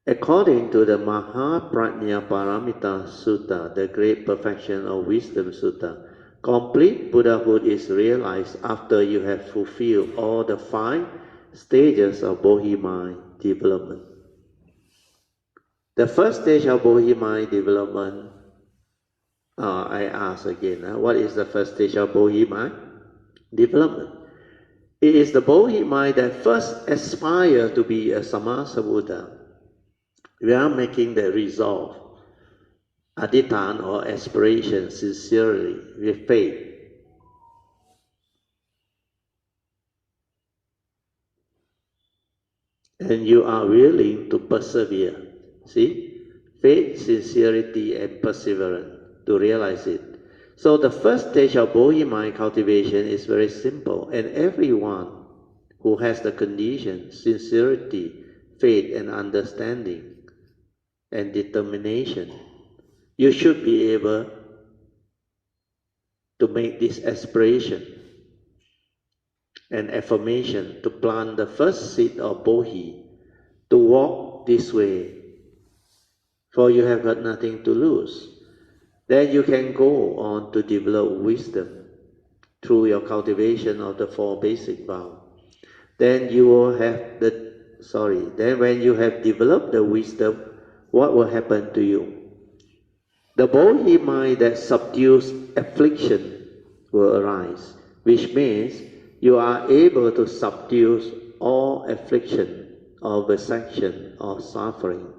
Speaker 1: According to the Mahaprajnaparamita Sutta, the Great Perfection of Wisdom Sutta, complete Buddhahood is realized after you have fulfilled all the 5 stages of bodhi mind development. The first stage of bodhi mind development, I ask again, what is the first stage of bodhi mind development? It is the bodhi mind that first aspires to be a Sammasambuddha. We are making the resolve, adhitthana or aspiration sincerely with faith. And you are willing to persevere. See? Faith, sincerity, and perseverance to realize it. So the first stage of bodhi mind cultivation is very simple, and everyone who has the condition, sincerity, faith, and understanding, and determination, you should be able to make this aspiration and affirmation to plant the first seed of bodhi, to walk this way, for you have got nothing to lose. Then you can go on to develop wisdom through your cultivation of the 4 basic vows. Then you will have then when you have developed the wisdom, what will happen to you? The bodhi mind that subdues affliction will arise, which means you are able to subdue all affliction or vexation or suffering,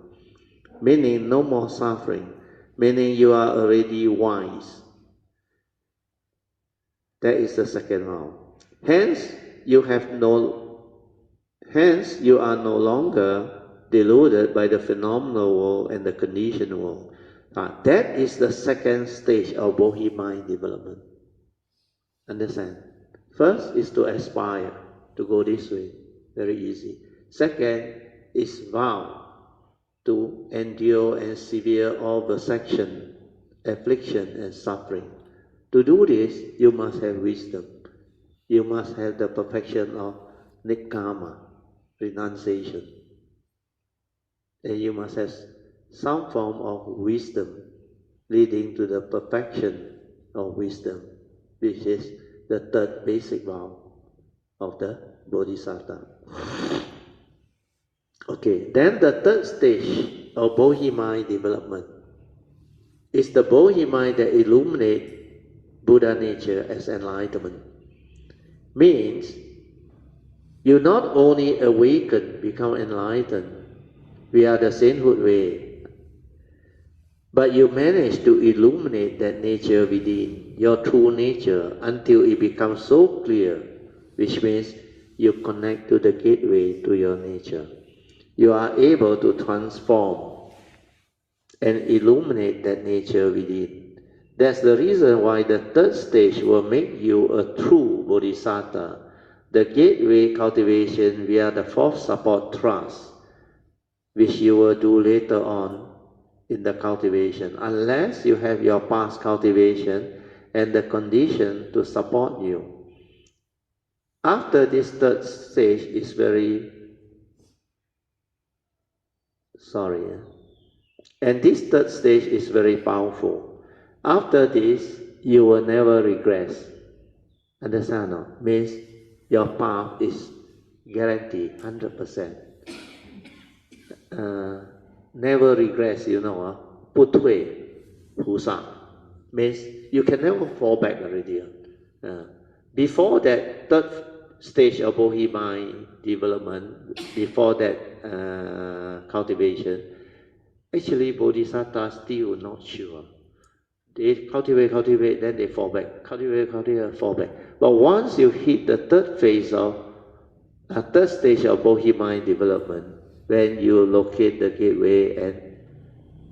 Speaker 1: meaning no more suffering, meaning you are already wise. That is the second vow. Hence, you are no longer deluded by the phenomenal world and the conditioned world. That is the second stage of bodhi mind development. Understand? First is to aspire to go this way, very easy. Second is vow to endure and severe all vexation, affliction, and suffering. To do this, you must have wisdom. You must have the perfection of nikkama, renunciation. And you must have some form of wisdom leading to the perfection of wisdom, which is the 3rd basic vow of the Bodhisattva. Okay, then the 3rd stage of bodhi mind development is the bodhi mind that illuminates Buddha nature as enlightenment. Means you not only awaken, become enlightened via the sainthood way, but you manage to illuminate that nature within, your true nature, until it becomes so clear, which means you connect to the gateway to your nature. You are able to transform and illuminate that nature within. That's the reason why the third stage will make you a true Bodhisattva. The gateway cultivation via the fourth support trust, which you will do later on in the cultivation, unless you have your past cultivation and the condition to support you. After this third stage is and this third stage is very powerful. After this, you will never regress. Understand? No? Means your path is guaranteed 100%. Never regress, put away, pusa. Means you can never fall back already. Before that third stage of Bodhi mind development, before that cultivation, actually Bodhisattva still not sure. They cultivate, then they fall back. Cultivate, fall back. But once you hit the third phase of third stage of Bodhi mind development, when you locate the gateway and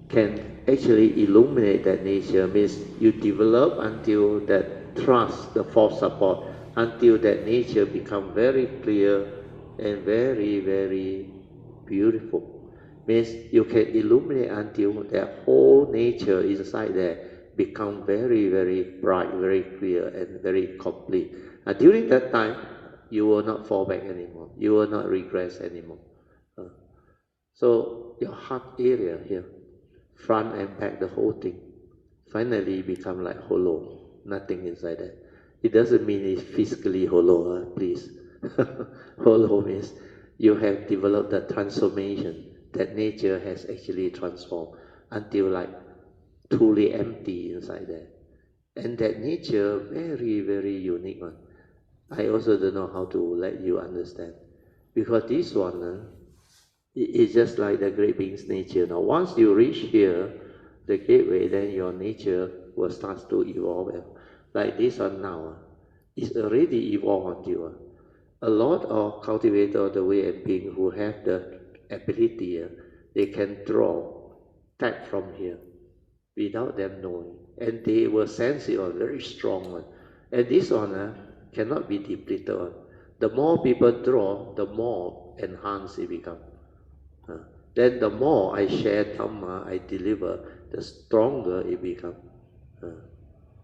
Speaker 1: can actually illuminate that nature, means you develop until that trust, the fourth support, until that nature become very clear and very, very beautiful. Means you can illuminate until that whole nature inside there become very, very bright, very clear, and very complete. And during that time, you will not fall back anymore. You will not regress anymore. So your heart area here, front and back, the whole thing, finally become like hollow, nothing inside that. It doesn't mean it's physically hollow, please. Hollow means you have developed the transformation that nature has actually transformed until like truly empty inside there. And that nature, very, very unique one. I also don't know how to let you understand. Because this one, it's just like the great being's nature. Now, once you reach here, the gateway, then your nature will start to evolve. Like this one now, it's already evolved until a lot of cultivators of the way and being who have the ability, they can draw tap from here without them knowing. And they will sense it on very strong one. And this one cannot be depleted on. The more people draw, the more enhanced it becomes. Then the more I share Dhamma, I deliver, the stronger it becomes.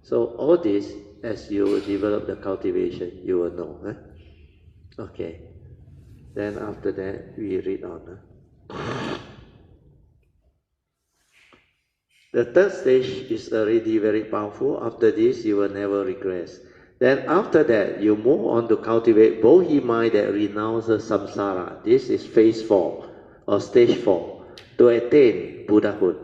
Speaker 1: So all this, as you develop the cultivation, you will know. Okay. Then after that, we read on. The third stage is already very powerful. After this, you will never regress. Then after that, you move on to cultivate Bodhi mind that renounces samsara. This is phase 4 or stage 4 to attain Buddhahood.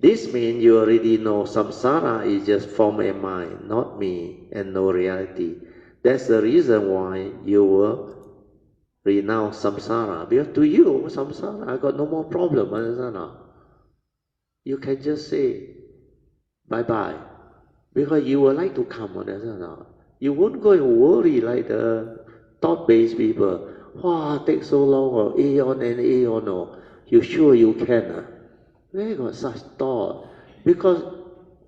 Speaker 1: This means you already know samsara is just form and mind, not me, and no reality. That's the reason why you will renounce samsara. Because to you, samsara, I got no more problem, understand? You can just say bye-bye. Because you would like to come, understand? You won't go and worry like the thought-based people. Wow, take so long, or aeon and aeon, or you sure you can? Where got such thought? Because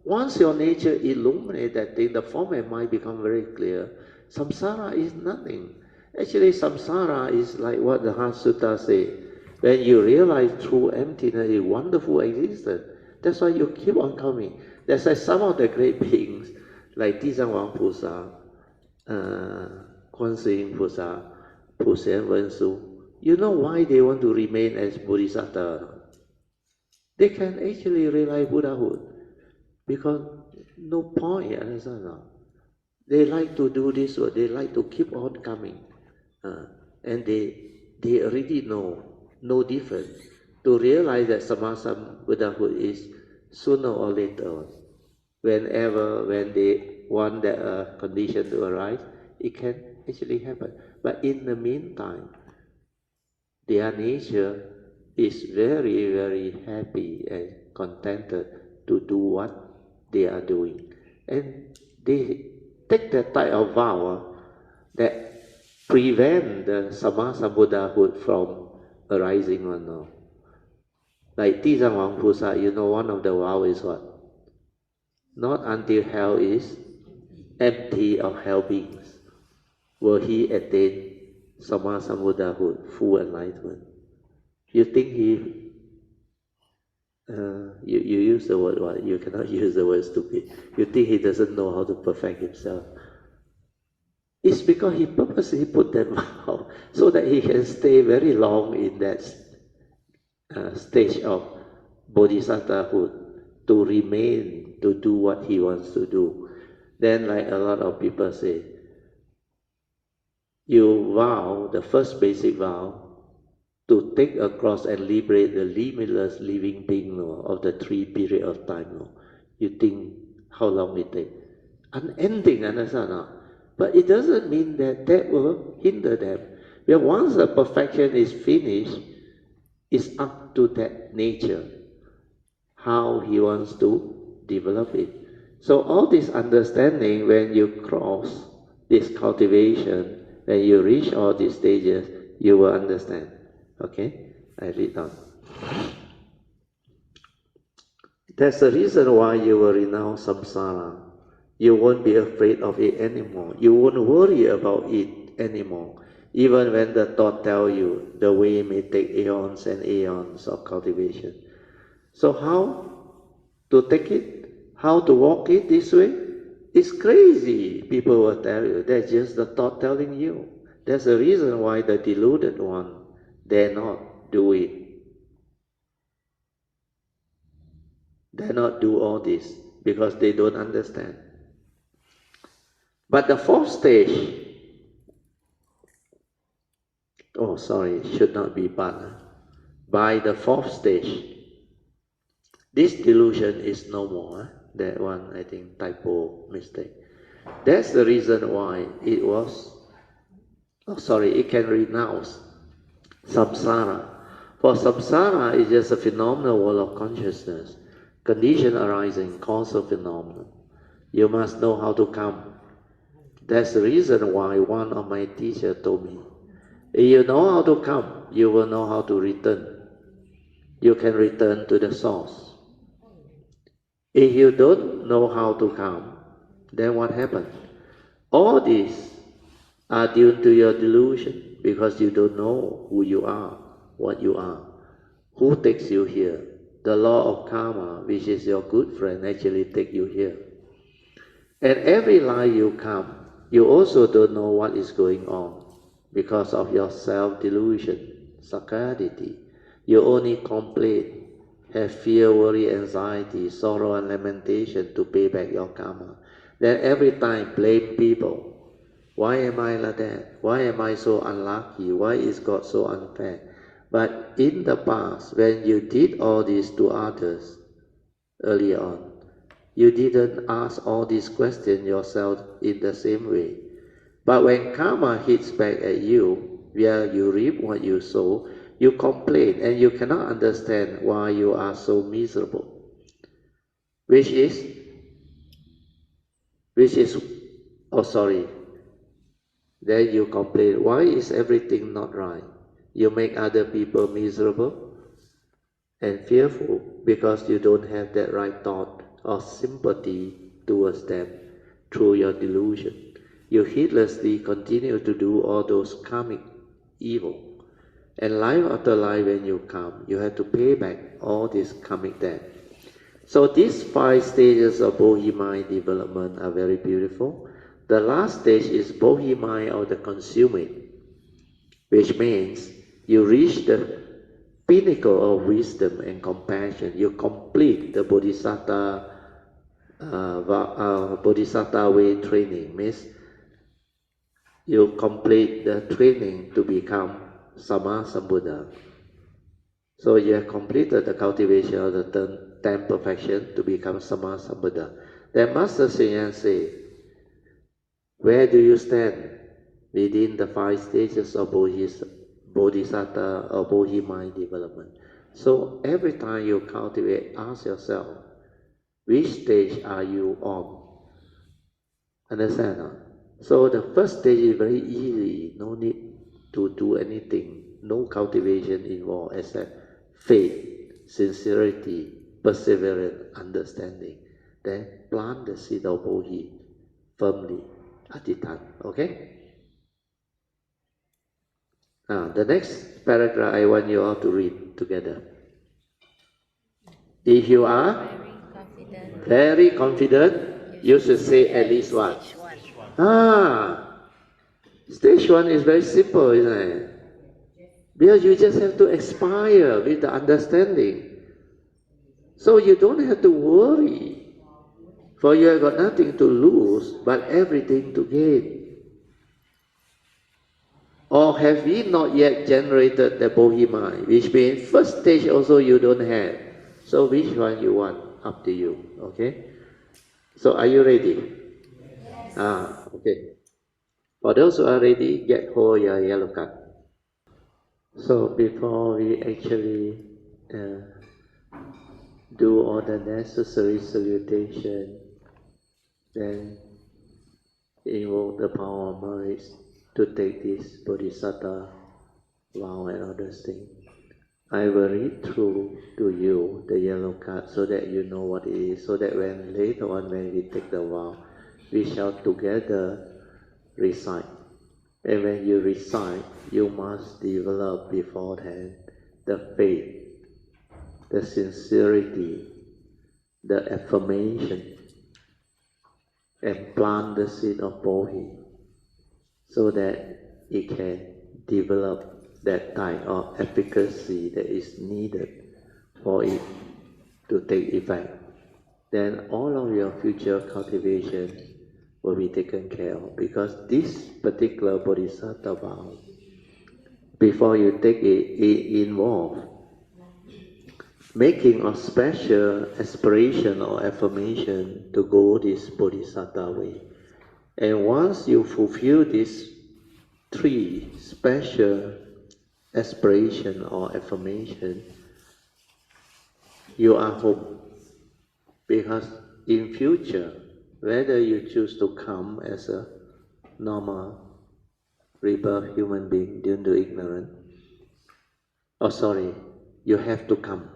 Speaker 1: once your nature illuminates that thing, the form and mind become very clear. Samsara is nothing. Actually, samsara is like what the Heart Sutra say. When you realize true emptiness is wonderful existence, that's why you keep on coming. That's why some of the great beings, like Dizangwang Pusa, Kuan Yin Pusa, Pusen Wensu, you know why they want to remain as Bodhisattva? They can actually realize Buddhahood because no point, understand? They like to do this work, they like to keep on coming. And they already know, no different, to realize that Samasam Buddhahood is sooner or later. When they want that condition to arise, it can actually happen. But in the meantime, their nature is very, very happy and contented to do what they are doing. And they take that type of vow that prevent the Sammasambuddhahood from arising or no. Like Tizang Wang Pusa, you know, one of the vow is what? Not until hell is empty of hell beings will he attain Sammasambuddhahood, full enlightenment. You think you use the word what? You cannot use the word stupid. You think he doesn't know how to perfect himself. It's because he purposely put that vow so that he can stay very long in that stage of Bodhisattvahood, to remain, to do what he wants to do. Then like a lot of people say, you vow, the first basic vow, to take a cross and liberate the limitless living being of the 3 period of time. You think how long it takes? Unending, understand? But it doesn't mean that that will hinder them. Because once the perfection is finished, it's up to that nature, how he wants to develop it. So all this understanding, when you cross this cultivation, when you reach all these stages, you will understand. Okay, I read on. That's the reason why you will renounce samsara. You won't be afraid of it anymore. You won't worry about it anymore. Even when the thought tell you the way may take aeons and aeons of cultivation. So how to take it? How to walk it this way? It's crazy, people will tell you. That's just the thought telling you. That's the reason why the deluded one dare not do it. Dare not do all this because they don't understand. But the 4th stage, oh sorry, should not be but. By the 4th stage, this delusion is no more. That one, I think, typo, mistake. That's the reason why it was, it can renounce samsara. For samsara is just a phenomenal world of consciousness, condition arising, causal phenomenon. You must know how to come. That's the reason why one of my teachers told me, if you know how to come, you will know how to return. You can return to the source. If you don't know how to come, then what happens? All these are due to your delusion, because you don't know who you are, what you are, who takes you here. The law of karma, which is your good friend, actually take you here. And every life you come, you also don't know what is going on because of your self-delusion, sakkayaditthi. You only complain, have fear, worry, anxiety, sorrow and lamentation to pay back your karma. Then every time blame people. Why am I like that? Why am I so unlucky? Why is God so unfair? But in the past, when you did all this to others earlier on, you didn't ask all these questions yourself in the same way. But when karma hits back at you, where you reap what you sow, you complain and you cannot understand why you are so miserable. Which is, then you complain, why is everything not right? You make other people miserable and fearful because you don't have that right thought or sympathy towards them through your delusion. You heedlessly continue to do all those karmic evil. And life after life, when you come, you have to pay back all this karmic debt. So these 5 stages of Bodhi mind development are very beautiful. The last stage is Bodhi mind of the consuming, which means you reach the pinnacle of wisdom and compassion. You complete the Bodhisattva way training. Means you complete the training to become Sammasambuddha. So you have completed the cultivation of the 10 perfection to become Sammasambuddha. Then Master Hsien say, Where do you stand within the 5 stages of Bodhisattva or Bodhi mind development? So every time you cultivate, ask yourself, which stage are you on? Understand? No? So the first stage is very easy, no need to do anything, no cultivation involved except faith, sincerity, perseverance, understanding. Then plant the seed of Bodhi firmly, Aditan. Okay? The next paragraph I want you all to read together. If you are very confident, you should say at least what? Stage 1 is very simple, isn't it? Because you just have to aspire with the understanding. So you don't have to worry, for you have got nothing to lose, but everything to gain. Or have we not yet generated the Bodhi mind, which means first stage also you don't have. So which one you want? Up to you, okay? So are you ready? Yes. Okay. For those who are ready, get hold your yellow card. So before we actually do all the necessary salutation, then invoke the power of mind to take this Bodhisattva vow and other things. I will read through to you the yellow card so that you know what it is, so that when later on when we take the vow, we shall together recite. And when you recite, you must develop beforehand the faith, the sincerity, the affirmation, and plant the seed of Bodhi so that it can develop that type of efficacy that is needed for it to take effect. Then all of your future cultivation will be taken care of, because this particular Bodhisattva vow, before you take it, it involves making a special aspiration or affirmation to go this Bodhisattva way. And once you fulfill these 3 special aspiration or affirmation, you are home. Because in future, whether you choose to come as a normal rebirth human being due to ignorance, you have to come,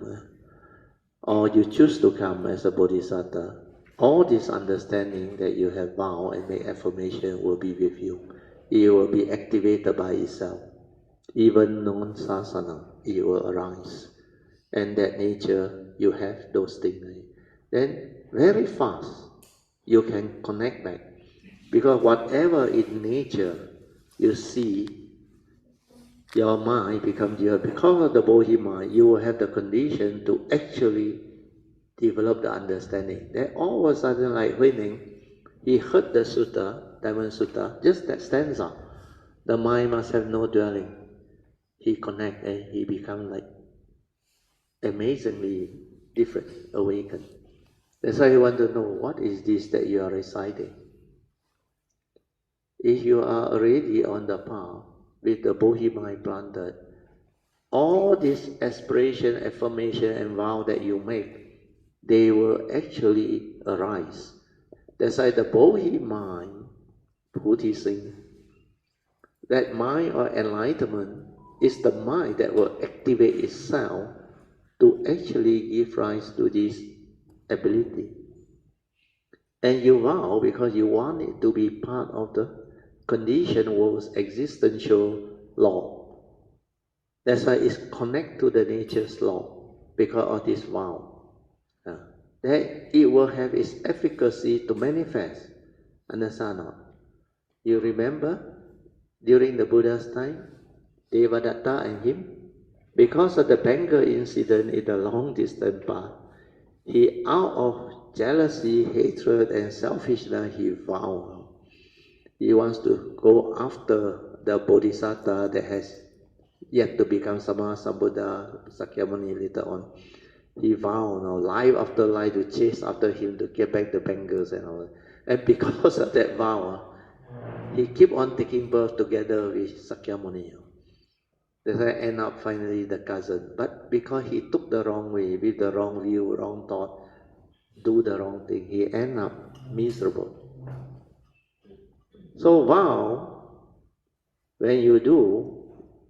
Speaker 1: or you choose to come as a Bodhisattva, all this understanding that you have vowed and made affirmation will be with you. It will be activated by itself. Even non-sasana, it will arise. And that nature, you have those things. Then very fast, you can connect back. Because whatever in nature you see, your mind becomes your, because of the Bodhi mind, you will have the condition to actually develop the understanding. Then all of a sudden, like Huining, he heard the sutta, Diamond Sutta, just that stanza. The mind must have no dwelling. He connect and he become like amazingly different, awakened. That's why you want to know, what is this that you are reciting? If you are already on the path with the Bodhi mind planted, all this aspiration, affirmation and vow that you make, they will actually arise. That's why the Bodhi mind, Buddhism, that mind or enlightenment is the mind that will activate itself to actually give rise to this ability. And you vow because you want it to be part of the conditioned world's existential law. That's why it's connected to the nature's law, because of this vow. That it will have its efficacy to manifest. Understand not? You remember during the Buddha's time, Devadatta and him, because of the Bengal incident in the long distance path, he, out of jealousy, hatred, and selfishness, he vowed he wants to go after the Bodhisattva that has yet to become Sambuddha, Sakyamuni later on. He vowed, life after life, to chase after him to get back the Bengals and all that. And because of that vow, he keep on taking birth together with Sakyamuni. That's why end up finally the cousin. But because he took the wrong way, with the wrong view, wrong thought, do the wrong thing, he end up miserable. So vow, when you do,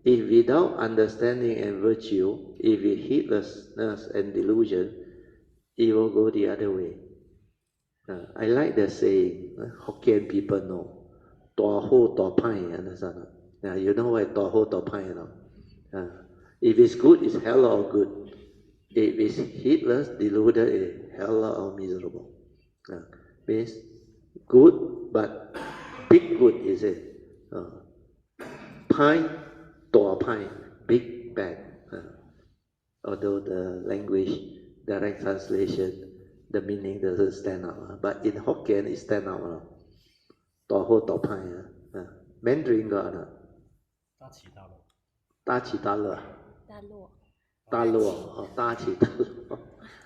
Speaker 1: if without understanding and virtue, if with heedlessness and delusion, it will go the other way. I like the saying, Hokkien people know, Tua ho tua pai, understand? You know what Tua ho tua pai, no? If it's good, it's hell or good. If it's heedless, deluded, it's hell or miserable. Means good, but big good is it. Pai, tua pai, big bad. Although the language, direct translation, the meaning doesn't stand out. But in Hokkien, it stands out. Tua ho tua pai. Mandarin got it.
Speaker 2: 大起大落。
Speaker 1: 大起大落。
Speaker 3: 大落。
Speaker 1: 大落.大起大落.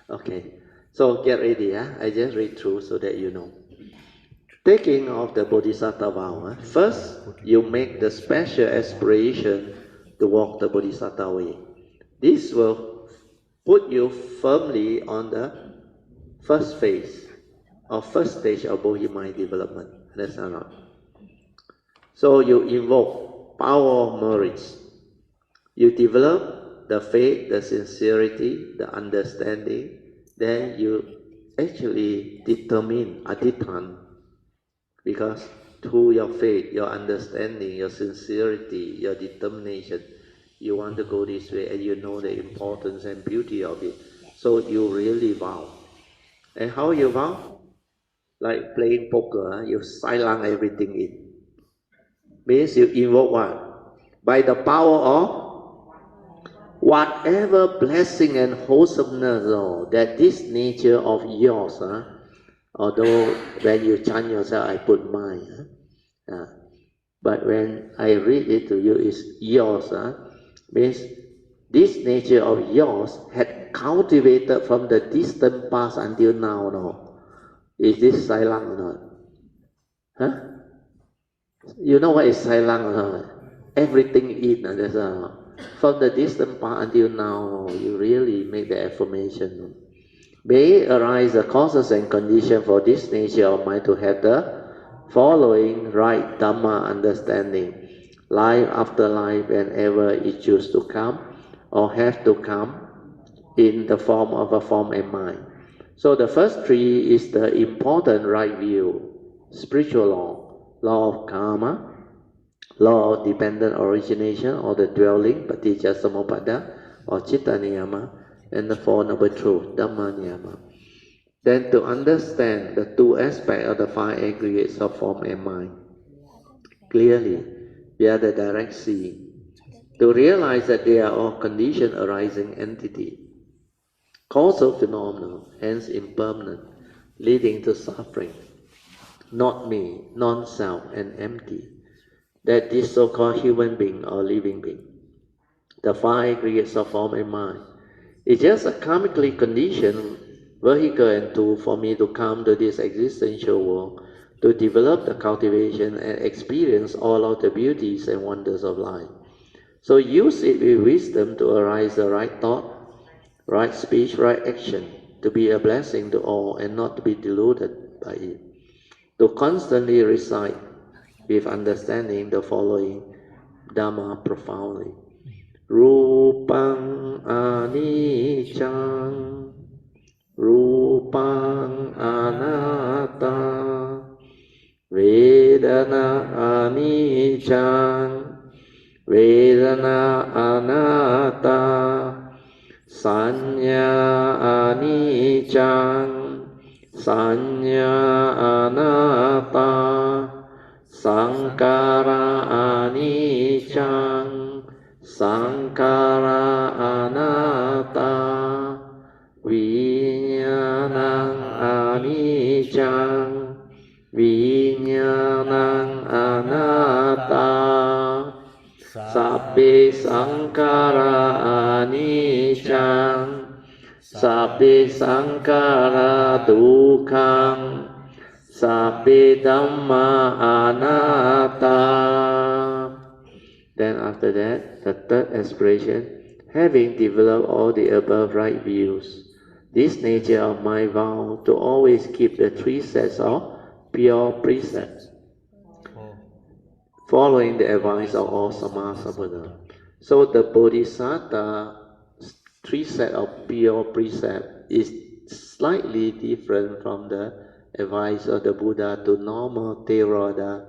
Speaker 1: Okay. So get ready. I just read through so that you know. Taking of the Bodhisattva vow. First, you make the special aspiration to walk the Bodhisattva way. This will put you firmly on the first phase or first stage of Bodhi mind development. That's not. So you invoke power of merits. You develop the faith, the sincerity, the understanding. Then you actually determine adhitan. Because through your faith, your understanding, your sincerity, your determination, you want to go this way and you know the importance and beauty of it. So you really vow. And how you vow? Like playing poker, you silence everything in. Means you invoke what? By the power of whatever blessing and wholesomeness that this nature of yours, although when you chant yourself, I put mine. But when I read it to you, it's yours. Means this nature of yours had cultivated from the distant past until now. No? Is this silent or not? Huh? You know what is silent or not? Everything in. From the distant past until now, you really make the affirmation. May arise the causes and conditions for this nature of mind to have the following right Dhamma understanding, life after life, whenever it chooses to come or have to come in the form of a form and mind. So the first three is the important right view, spiritual law of karma, law of dependent origination or the dwelling, paticca samuppada or citta niyama, and the Four Noble Truths, Dhamma niyama. Then to understand the two aspects of the five aggregates of form and mind clearly, via the direct seeing, to realize that they are all conditioned arising entity, causal phenomena, hence impermanent, leading to suffering, not me, non-self, and empty. That this so-called human being or living being, the five aggregates of form and mind, is just a karmically conditioned vehicle and tool for me to come to this existential world, to develop the cultivation and experience all of the beauties and wonders of life. So use it with wisdom to arise the right thought, right speech, right action, to be a blessing to all and not to be deluded by it. To constantly recite with understanding the following Dhamma profoundly. Rupang anicang, Rupang anatta, Vedana anicang, Vedana anatta, Sanya anicang, Sanya anatta, Sankara anicang, Sankara anatta, Vinyanang anicang, Vinyanang anatta, Sabbe sankara anicang, Sabbe sankara dukkang, Sabbe Dhamma Anatta. Then after that, the third aspiration, having developed all the above right views, this nature of my vow to always keep the three sets of pure precepts, following the advice of all Sammasambuddha. So the Bodhisattva three set of pure precept is slightly different from the advice of the Buddha to normal Theravada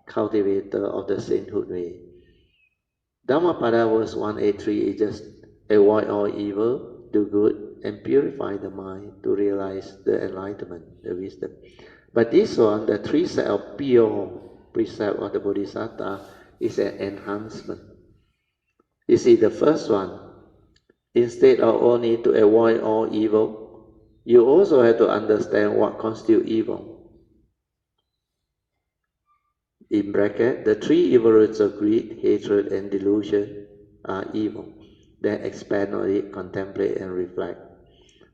Speaker 1: cultivator of the sainthood way. Dhammapada verse 183 is just avoid all evil, do good, and purify the mind to realize the enlightenment, the wisdom. But this one, the three set of pure precept of the Bodhisattva, is an enhancement. You see, the first one, instead of only to avoid all evil, you also have to understand what constitutes evil. In bracket, the three evil roots of greed, hatred, and delusion are evil. Then expand on it, contemplate, and reflect.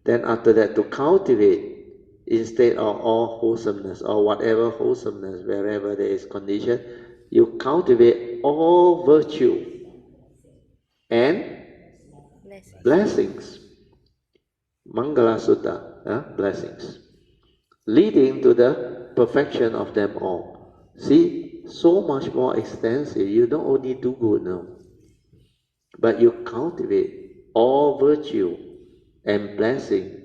Speaker 1: Then after that, to cultivate, instead of all wholesomeness or whatever wholesomeness, wherever there is condition, you cultivate all virtue and blessings. Mangala Sutta, blessings, leading to the perfection of them all. See, so much more extensive. You don't only do good now, but you cultivate all virtue and blessing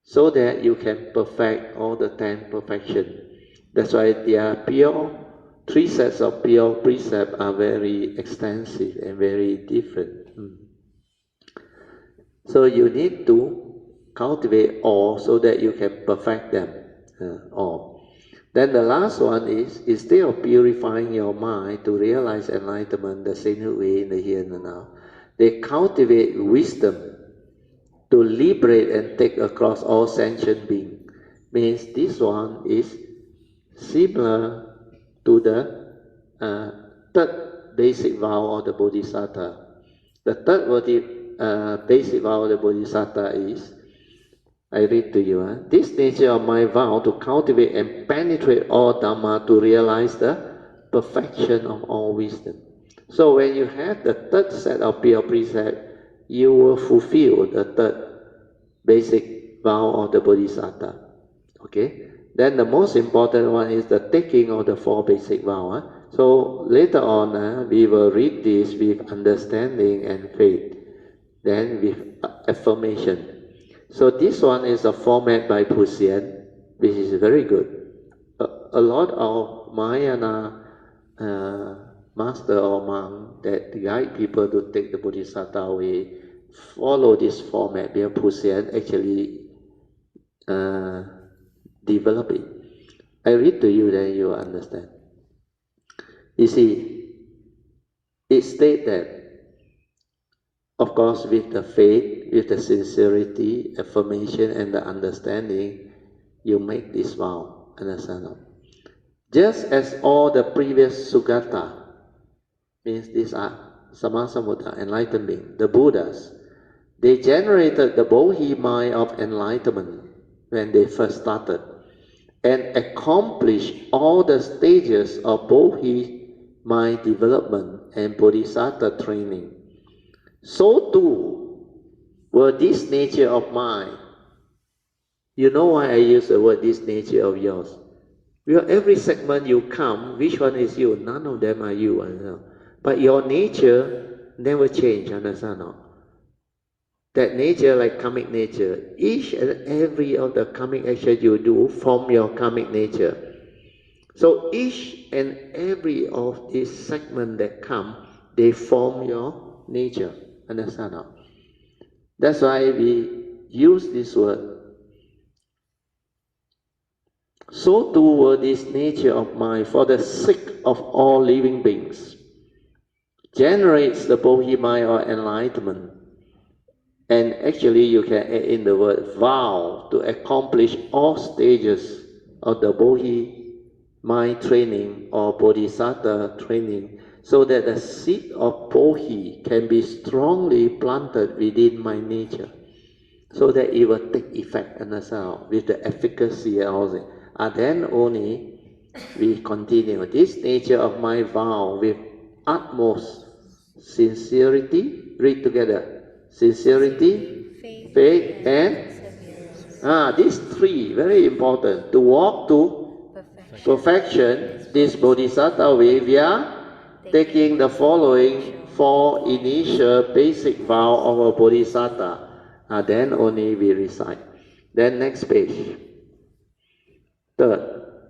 Speaker 1: so that you can perfect all the 10 perfection. That's why their pure, three sets of pure precepts are very extensive and very different. So you need to cultivate all so that you can perfect them all. Then the last one is, instead of purifying your mind to realize enlightenment the same way in the here and now, they cultivate wisdom to liberate and take across all sentient beings. Means this one is similar to the third basic vow of the Bodhisattva. The third basic vow of the Bodhisattva is, I read to you, this nature of my vow to cultivate and penetrate all Dhamma to realize the perfection of all wisdom. So when you have the third set of pure precept, you will fulfill the third basic vow of the Bodhisattva. Okay? Then the most important one is the taking of the four basic vows. So later on, we will read this with understanding and faith, then with affirmation. So this one is a format by Puxian, which is very good. A lot of Mahayana master or monk that guide people to take the Bodhisattva way follow this format because Puxian actually develop it. I read to you, then you understand. You see, it states that, of course, with the faith, with the sincerity, affirmation, and the understanding, you make this vow. Understand? Just as all the previous Sugata, means these are Sammasambuddha, enlightened beings, the Buddhas, they generated the Bodhi mind of enlightenment when they first started and accomplished all the stages of Bodhi mind development and Bodhisattva training. So too were this nature of mine. You know why I use the word this nature of yours? Because every segment you come, which one is you? None of them are you. Understand? But your nature never change, understand? That nature, like karmic nature, each and every of the karmic action you do form your karmic nature. So each and every of these segments that come, they form your nature. Understand? That's why we use this word. So too were this nature of mind for the sake of all living beings, generates the Bodhi mind or enlightenment. And actually you can add in the word vow to accomplish all stages of the Bodhi mind training or Bodhisattva training so that the seed of Bodhi can be strongly planted within my nature so that it will take effect, understand, with the efficacy and all that. And then only we continue this nature of my vow with utmost sincerity. Read together. Sincerity, faith, and these three very important to walk to perfection. This Bodhisattva way we are taking the following four initial basic vow of a Bodhisattva. Then only we recite. Then next page. Third,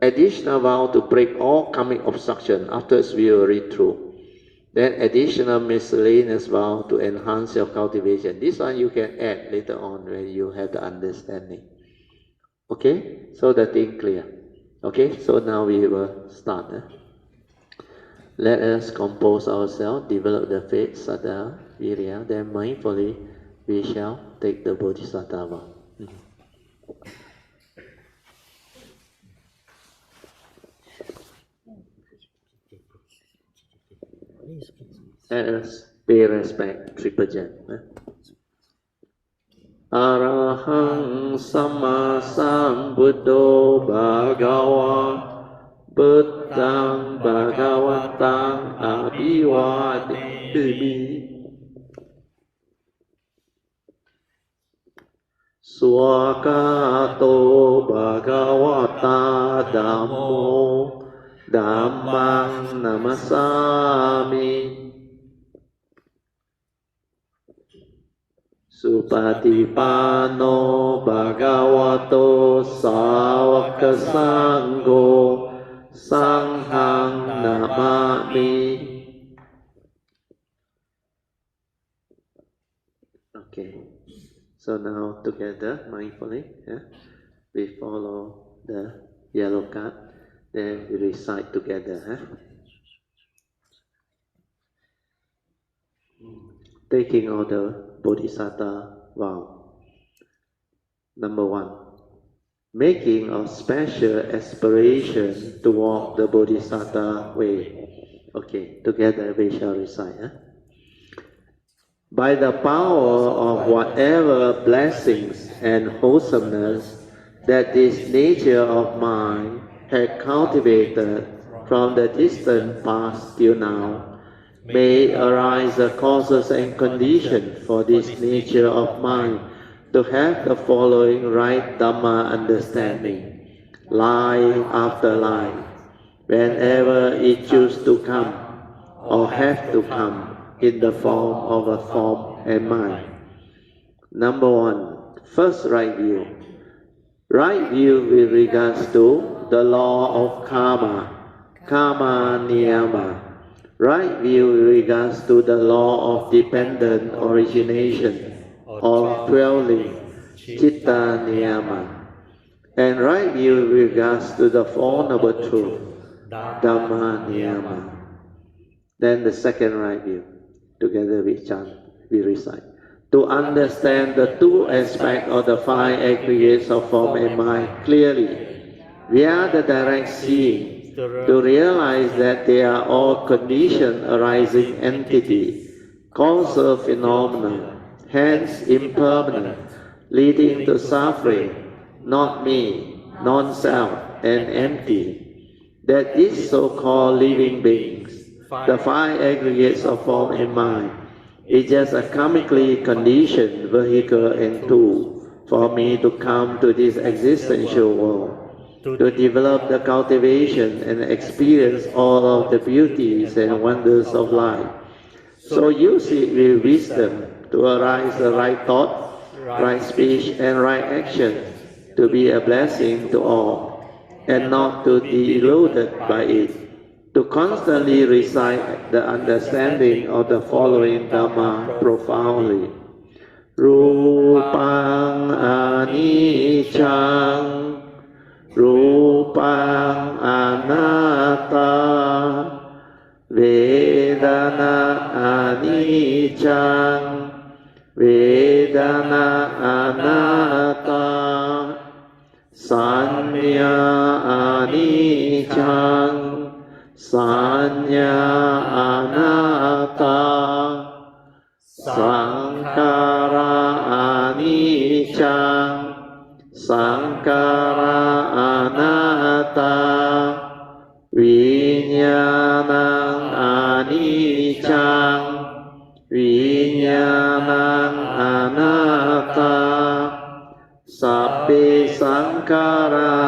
Speaker 1: additional vow to break all karmic obstruction. Afterwards we will read through. Then additional miscellaneous vow to enhance your cultivation. This one you can add later on when you have the understanding. Okay, so the thing clear. Okay, so now we will start. Let us compose ourselves, develop the faith, saddha, virya, then mindfully we shall take the Bodhisattva vow. Let us pay respect, triple jam. Arahang Sama Sambuddho Bhagava Buddhang Bhagavatang Abhivademi Swakato Bhagavata Dhammo Dhammang Namasami Supatipano Bhagavato Sāvaka Sangho Sanghang Namami. Okay, so now together mindfully, we follow the yellow card, then we recite together. Taking all the Bodhisattva vow. Number 1. Making a special aspiration to walk the Bodhisattva way. Okay, together we shall recite. By the power of whatever blessings and wholesomeness that this nature of mine had cultivated from the distant past till now, may arise the causes and conditions for this nature of mine to have the following right Dhamma understanding, life after life, whenever it chooses to come or have to come in the form of a form and mind. Number 1, first right view. Right view with regards to the law of karma, karma niyama. Right view with regards to the law of dependent origination, or dwelling, citta niyama. And right view with regards to the Four Noble Truth, Dhamma niyama. Then the second right view, together we chant, we recite. To understand the two aspects of the five aggregates of form and mind clearly, via the direct seeing, to realize that they are all conditioned arising entity, causal phenomena, hence impermanent, leading to suffering, not me, non-self, and empty. That these so-called living beings, the five aggregates of form and mind, is just a karmically conditioned vehicle and tool for me to come to this existential world, to develop the cultivation and experience all of the beauties and wonders of life. So use it with wisdom to arise the right thought, right speech, and right action, to be a blessing to all, and not to be deluded by it. To constantly recite the understanding of the following Dhamma profoundly. Rupang anicchang, Rupang anatta, Vedana anicchang, Vedana anatta, Sanya anicchang, Sanya anatta, Sankara anicchang, Sankara anatta, anatta, vinyanang anicchang, vinyanang anatta, sabbe sankhara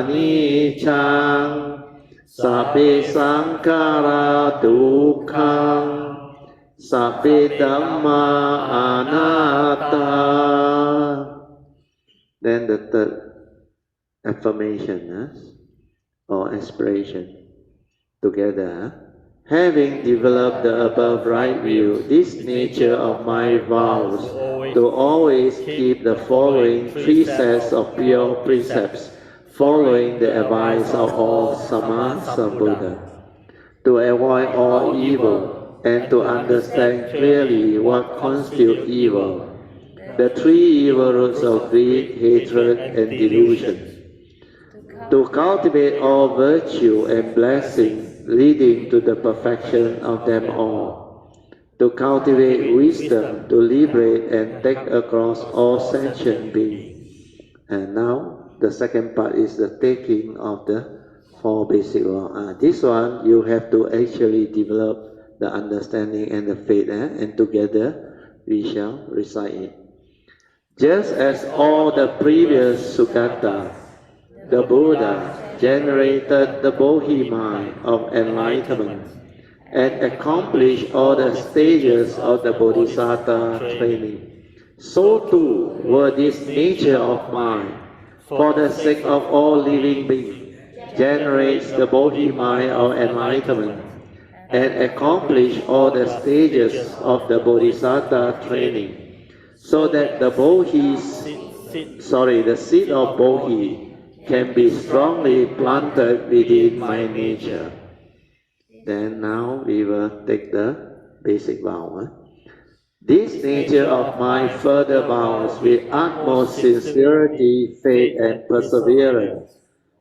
Speaker 1: anicchang, sabbe sankhara dukkhang, sabbe dhamma anatta. Then the third affirmation or aspiration together. Having developed the above right view, this nature of my vows to always keep the following three sets of pure precepts, following the advice of all Sammasambuddha, to avoid all evil and to understand clearly what constitutes evil, the three evil roots of greed, hatred, and delusion, to cultivate all virtue and blessing leading to the perfection of them all, to cultivate wisdom to liberate and take across all sentient beings. And now the second part is the taking of the four basic laws. This one you have to actually develop the understanding and the faith, and together we shall recite it. Just as all the previous Sugata, the Buddha generated the Bodhi mind of enlightenment and accomplished all the stages of the Bodhisattva training. So too were this nature of mind, for the sake of all living beings, generates the Bodhi mind of enlightenment and accomplish all the stages of the Bodhisattva training, so that the seed of Bodhi can be strongly planted within my nature. Then now we will take the basic vow. This nature of my further vows with utmost sincerity, faith, and perseverance.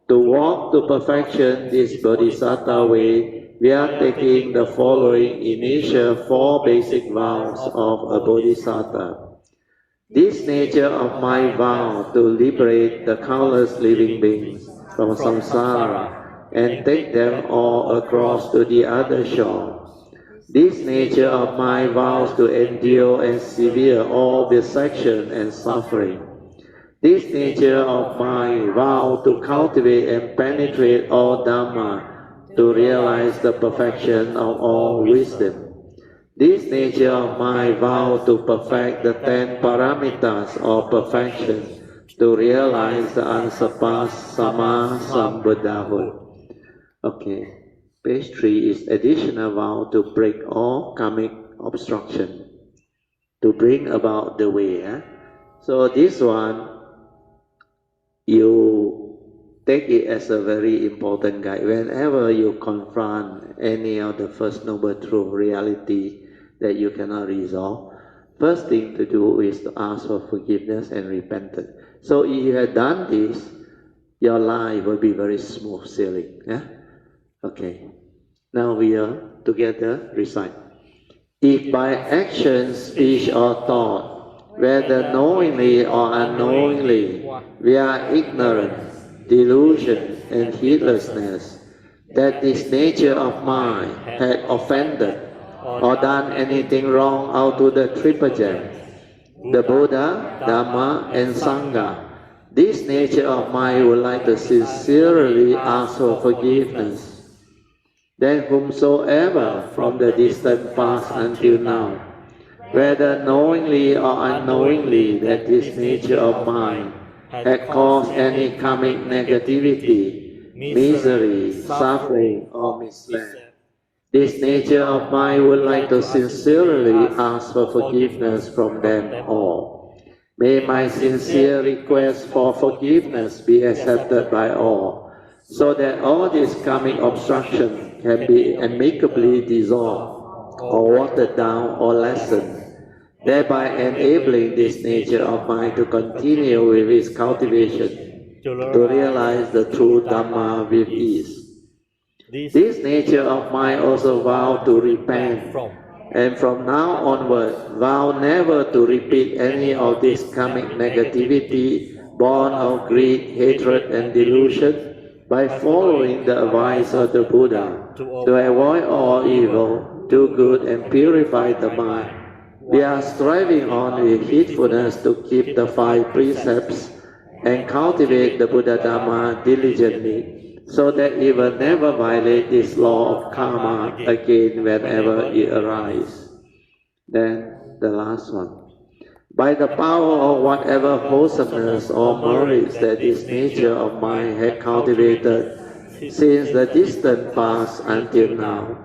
Speaker 1: To walk to perfection this Bodhisattva way, we are taking the following initial four basic vows of a Bodhisattva. This nature of my vow to liberate the countless living beings from samsara and take them all across to the other shore. This nature of my vows to endure and severe all dissection and suffering. This nature of my vow to cultivate and penetrate all Dhamma to realize the perfection of all wisdom. This nature of my vow to perfect the 10 paramitas or perfection, to realize the unsurpassed Sammasambuddhahood. Okay, page 3 is additional vow to break all karmic obstruction, to bring about the way. So this one, you take it as a very important guide. Whenever you confront any of the First Noble Truth reality that you cannot resolve, first thing to do is to ask for forgiveness and repentance. So if you have done this, your life will be very smooth sailing. Okay. Now we are together recite. If by action, speech, or thought, whether knowingly or unknowingly, we are ignorant, delusion, and heedlessness, that this nature of mine had offended or done anything wrong out to the triple gem, the Buddha, Dhamma, and Sangha, this nature of mine would like to sincerely ask for forgiveness. Then whomsoever from the distant past until now, whether knowingly or unknowingly that this nature of mine had caused any karmic negativity, misery, suffering, or misled, this nature of mine would like to sincerely ask for forgiveness from them all. May my sincere request for forgiveness be accepted by all, so that all this karmic obstruction can be amicably dissolved, or watered down, or lessened, thereby enabling this nature of mine to continue with its cultivation, to realize the true Dhamma with ease. This nature of mine also vow to repent, and from now onward vow never to repeat any of this karmic negativity born of greed, hatred, and delusion, by following the advice of the Buddha, to avoid all evil, do good and purify the mind. We are striving on with heedfulness to keep the 5 precepts and cultivate the Buddha Dhamma diligently, so that we will never violate this law of karma again whenever it arises. Then the last one. By the power of whatever wholesomeness or merits that this nature of mine had cultivated since the distant past until now,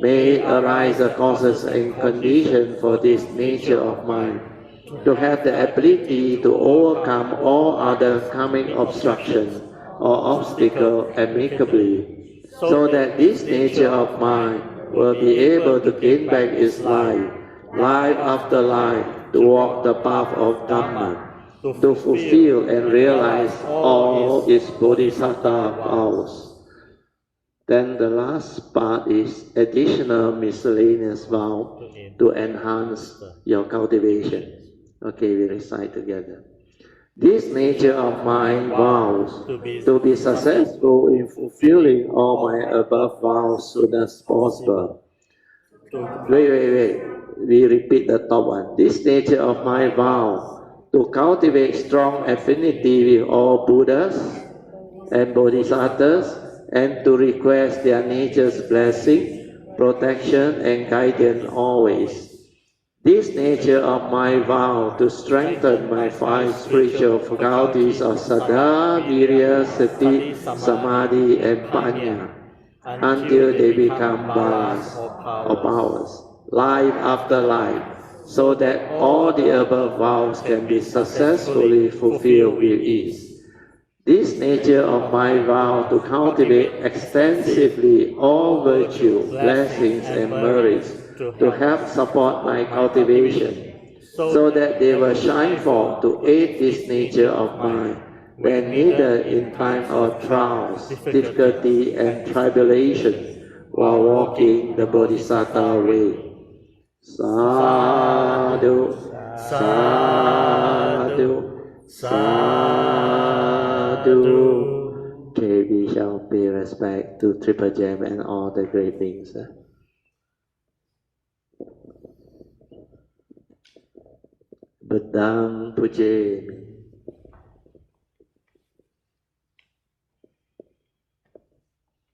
Speaker 1: may it arise the causes and conditions for this nature of mine to have the ability to overcome all other karmic obstructions or obstacles amicably, so that this nature of mine will be able to gain back its life, life after life, to walk the path of Dhamma, to fulfill and realize all its Bodhisattva vows. Then the last part is additional miscellaneous vow to enhance your cultivation. Okay, we recite together. This nature of mine vows to be successful in fulfilling all my above vows soon as possible. Wait. We repeat the top one. This nature of my vow to cultivate strong affinity with all Buddhas and Bodhisattvas, and to request their nature's blessing, protection, and guidance always. This nature of my vow to strengthen my 5 spiritual faculties of Saddha, Virya, Sati, Samadhi, and Panya, until they become balas or powers, life after life, so that all the above vows can be successfully fulfilled with ease. This nature of my vow to cultivate extensively all virtue, blessings, and merits to help support my cultivation, so that they will shine forth to aid this nature of mine when needed in time of trials, difficulty, and tribulation while walking the Bodhisattva way. Sadhu, sadhu, sadhu. Okay, we shall pay respect to Triple Gem and all the great beings. Buddham pujemi.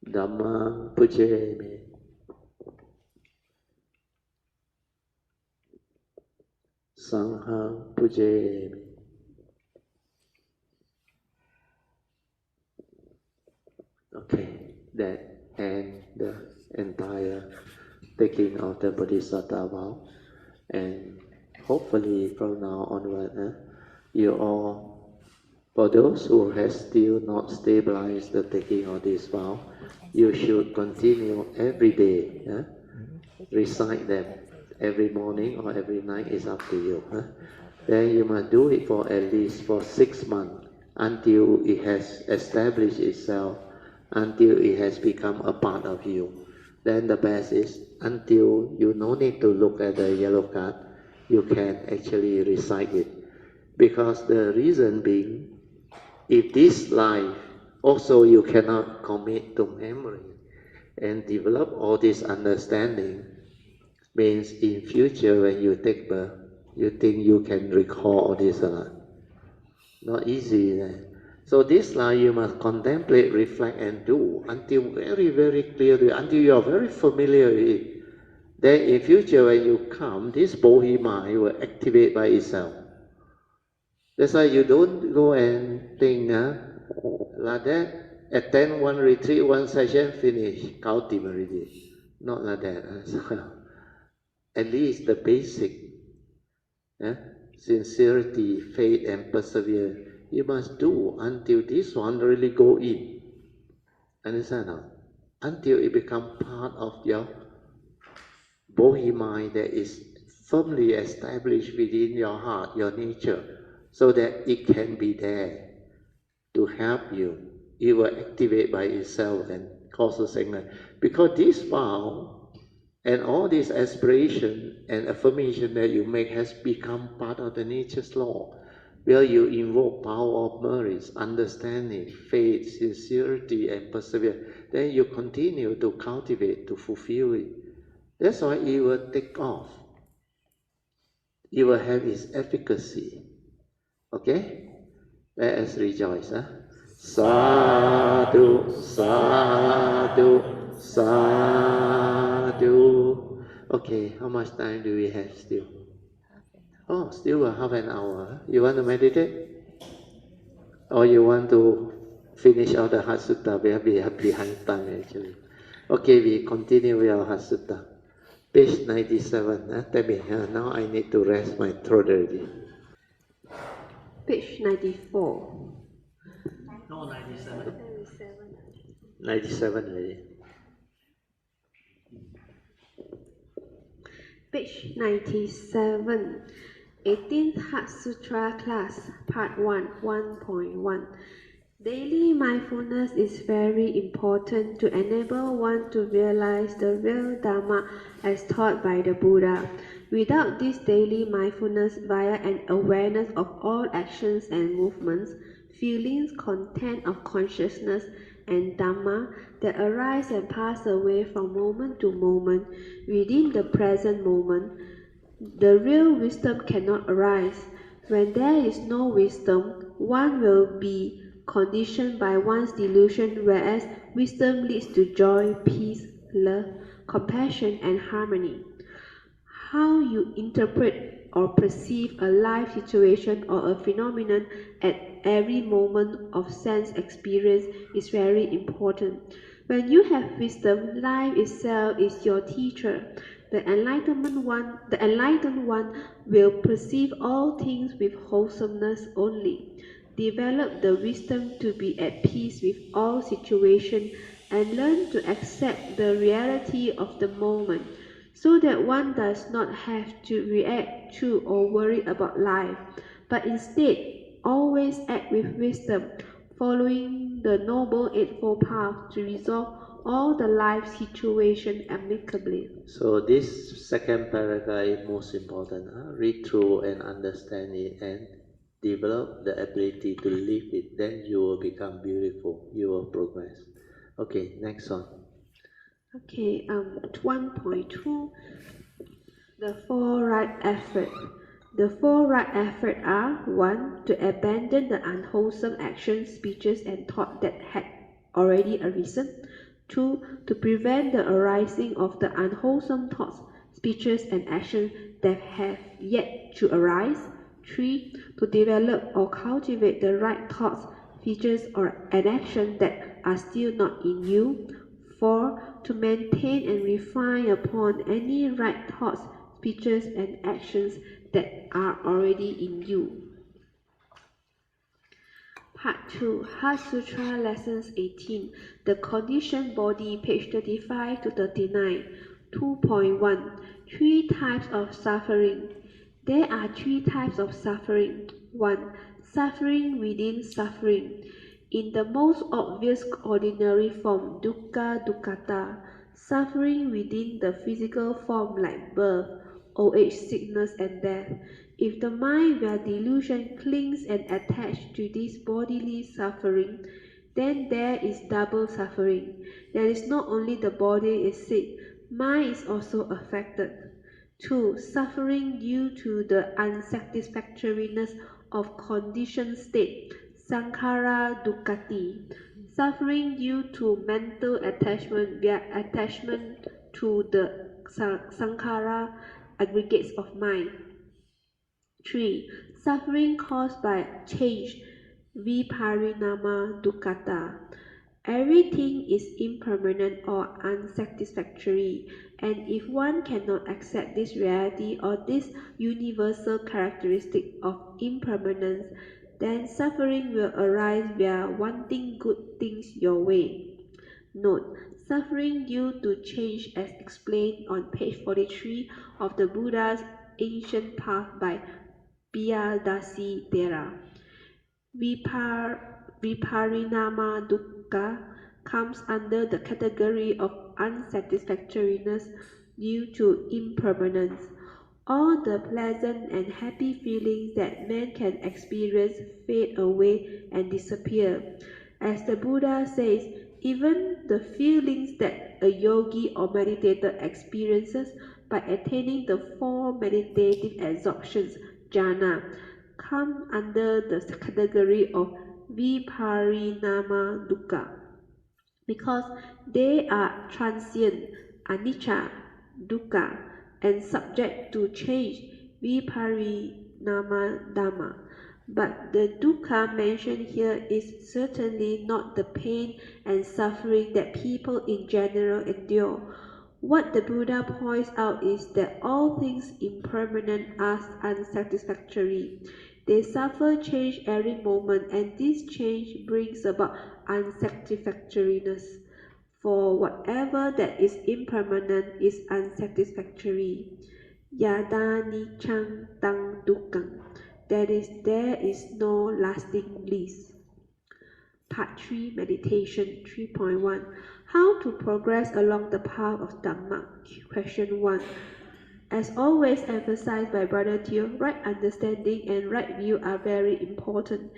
Speaker 1: Dhammam pujemi. Sangham pujemi. Okay, that ends the entire taking of the Bodhisattva vow, and hopefully from now onward, you all, for those who have still not stabilized the taking of this vow, you should continue every day, recite them every morning or every night, is up to you. Then you must do it for at least for 6 months until it has established itself, until it has become a part of you. Then the best is until you no need to look at the yellow card, you can actually recite it. Because the reason being, if this life also you cannot commit to memory and develop all this understanding, means in future when you take birth, you think you can recall all this or not? Not easy. So this life you must contemplate, reflect, and do until very, very clearly, until you are very familiar with it. Then in future when you come, this Bodhi mind will activate by itself. That's why you don't go and think, like that, attend one retreat, one session, finish, kautim already. Not like that. At least the basic, sincerity, faith, and persevere, you must do until this one really go in. Understand now? Until it becomes part of your Bodhi mind that is firmly established within your heart, your nature, so that it can be there to help you. It will activate by itself and causes anger. Because this vow and all this aspiration and affirmation that you make has become part of the nature's law. where you invoke power of merit, understanding, faith, sincerity, and perseverance, then you continue to cultivate, to fulfill it. That's why it will take off. It will have its efficacy. Okay? Let us rejoice. Huh? Sadhu, sadhu, sadhu. Okay, how much time do we have still? Oh, still half an hour. You want to meditate? Or you want to finish all the Heart Sutra? We are behind time actually. Okay, we continue with our Heart Sutra. Page 97. Tell me, now I need to rest my throat already.
Speaker 3: Page 94.
Speaker 2: No, 97.
Speaker 1: 97 already.
Speaker 3: Page 97. 18th Heart Sutra class, part 1, 1.1. Daily mindfulness is very important to enable one to realize the real Dharma as taught by the Buddha. Without this daily mindfulness via an awareness of all actions and movements, feelings, content of consciousness, and Dhamma that arise and pass away from moment to moment within the present moment, the real wisdom cannot arise. When there is no wisdom, one will be conditioned by one's delusion, whereas wisdom leads to joy, peace, love, compassion, and harmony. How you interpret or perceive a life situation or a phenomenon at every moment of sense experience is very important. When you have wisdom, life itself is your teacher. The enlightened one will perceive all things with wholesomeness only. Develop the wisdom to be at peace with all situations and learn to accept the reality of the moment, so that one does not have to react to or worry about life, but instead always act with wisdom, following the Noble Eightfold Path to resolve all the life situations amicably.
Speaker 1: So this second paragraph is most important. Read through and understand it and develop the ability to live it. Then you will become beautiful. You will progress. Okay, next one.
Speaker 3: Okay, 1.2. The four right efforts. The four right efforts are 1. To abandon the unwholesome actions, speeches, and thoughts that had already arisen. 2. To prevent the arising of the unwholesome thoughts, speeches, and actions that have yet to arise. 3. To develop or cultivate the right thoughts, features, or an action that are still not in you. 4. To maintain and refine upon any right thoughts, speeches, and actions that are already in you. Part 2, Heart Sutra Lessons 18, The Conditioned Body, page 35 to 39. 2.1. Three types of suffering. There are three types of suffering. 1. Suffering within suffering. In the most obvious ordinary form, dukkha dukkata, suffering within the physical form like birth, old age, sickness, and death. If the mind where delusion clings and attached to this bodily suffering, then there is double suffering. There is not only the body is sick, mind is also affected. 2. Suffering due to the unsatisfactoriness of conditioned state, sankhara dukkati. Suffering due to mental attachment via attachment to the sankhara aggregates of mind. 3. Suffering caused by change, viparinama dukkata. Everything is impermanent or unsatisfactory, and if one cannot accept this reality or this universal characteristic of impermanence, then suffering will arise via wanting good things your way. Note: suffering due to change as explained on page 43 of the Buddha's Ancient Path by Piyadasi Thera. Viparinama dukkha comes under the category of unsatisfactoriness due to impermanence. All the pleasant and happy feelings that man can experience fade away and disappear. As the Buddha says, even the feelings that a yogi or meditator experiences by attaining the four meditative absorptions, jhana, come under the category of viparinama dukkha because they are transient, anicca, dukkha, and subject to change, viparinama dhamma. But the dukkha mentioned here is certainly not the pain and suffering that people in general endure. What the Buddha points out is that all things impermanent are unsatisfactory. They suffer change every moment, and this change brings about unsatisfactoriness. For whatever that is impermanent is unsatisfactory. Yada nichang tang dukkang. That is, there is no lasting bliss. Part 3 Meditation 3.1 How to progress along the path of Dhamma? Question 1. As always emphasized by Brother Teo, right understanding and right view are very important.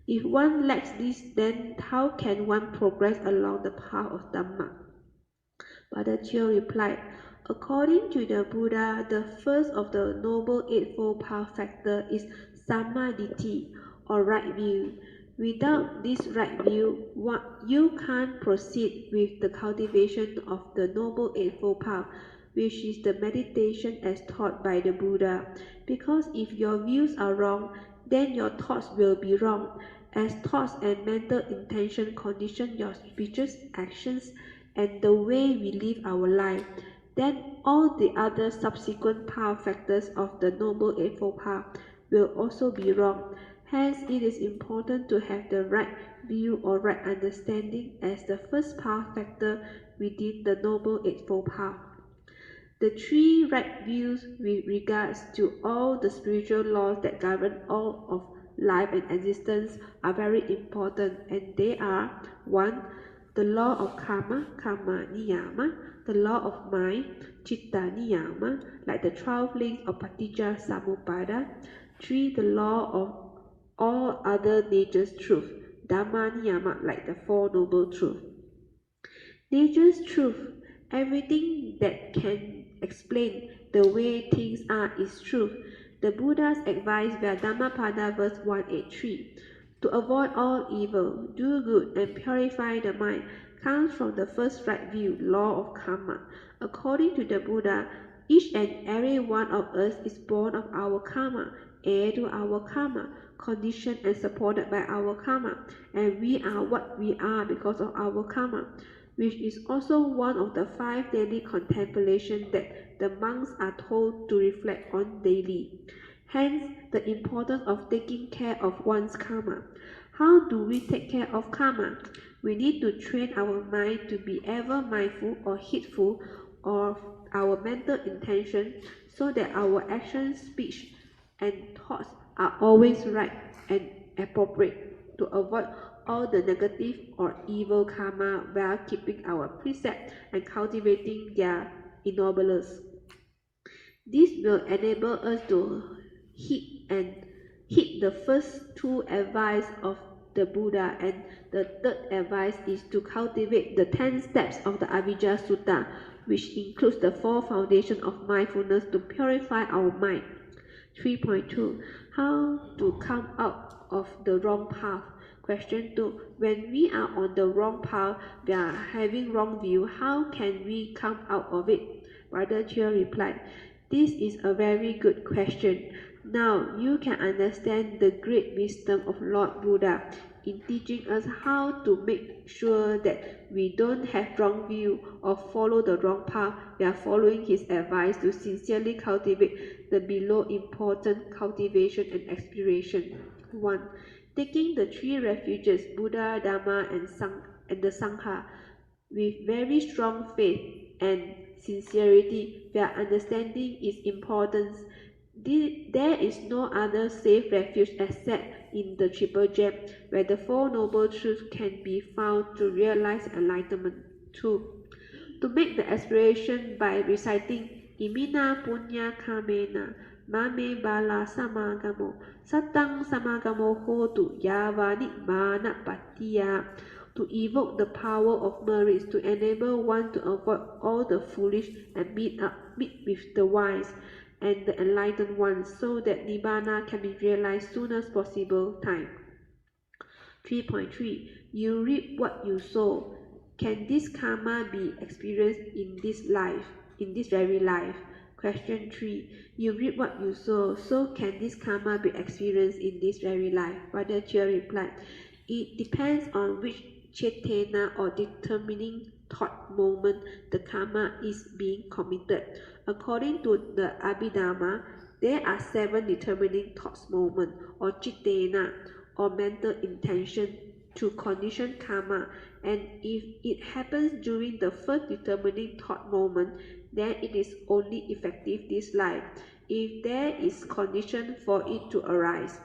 Speaker 3: If one lacks this, then how can one progress along the path of Dhamma? Brother Teo replied, according to the Buddha, the first of the Noble Eightfold Path factor is Samadhi, or right view. Without this right view, you can't proceed with the cultivation of the Noble Eightfold Path, which is the meditation as taught by the Buddha. Because if your views are wrong, then your thoughts will be wrong, as thoughts and mental intention condition your speeches, actions, and the way we live our life. Then all the other subsequent path factors of the Noble Eightfold Path will also be wrong. Hence, it is important to have the right view or right understanding as the first path factor within the Noble Eightfold Path. The three right views with regards to all the spiritual laws that govern all of life and existence are very important, and they are 1. The law of karma, karma niyama, the law of mind, chitta niyama, like the 12 links of Paticca Samuppada. 3. The law of all other nature's truth, dhamma niyama, like the Four Noble Truths. Nature's truth, everything that can explain the way things are is truth. The Buddha's advice via Dhammapada verse 183 to avoid all evil, do good, and purify the mind comes from the first right view, law of karma. According to the Buddha, each and every one of us is born of our karma, heir to our karma, conditioned and supported by our karma, and we are what we are because of our karma, which is also one of the 5 daily contemplations that the monks are told to reflect on daily. Hence, the importance of taking care of one's karma. How do we take care of karma? We need to train our mind to be ever mindful or heedful of our mental intention so that our actions, speech, and thoughts are always right and appropriate to avoid all the negative or evil karma while keeping our precepts and cultivating their ennobleness. This will enable us to heed the first 2 advice of the Buddha, and the third advice is to cultivate the 10 steps of the Avijja Sutta, which includes the 4 foundations of mindfulness to purify our mind. 3.2 How to come out of the wrong path? Question 2. When we are on the wrong path, we are having wrong view, how can we come out of it? Brother Teo replied, this is a very good question. Now you can understand the great wisdom of Lord Buddha in teaching us how to make sure that we don't have wrong view or follow the wrong path. We are following his advice to sincerely cultivate the below important cultivation and aspiration. 1. Taking the 3 refuges, Buddha, Dhamma, and the Sangha, with very strong faith and sincerity, where understanding its importance. There is no other safe refuge except in the Triple Gem, where the 4 Noble Truths can be found to realize enlightenment. 2. To make the aspiration by reciting Imina punya kamena, mame bala samagamo, satang samagamo hotu, yavani mana patiya. To evoke the power of merits to enable one to avoid all the foolish and meet with the wise and the enlightened ones so that Nibbana can be realized soonest possible time. 3.3 You reap what you sow. Can this karma be experienced in this life, in this very life? Question 3 You reap what you sow, so can this karma be experienced in this very life? Brother Chia replied, it depends on which chetana or determining thought moment the karma is being committed. According to the Abhidhamma, there are 7 determining thoughts moment or chetana or mental intention to condition karma, and if it happens during the first determining thought moment, then it is only effective this life, if there is condition for it to arise.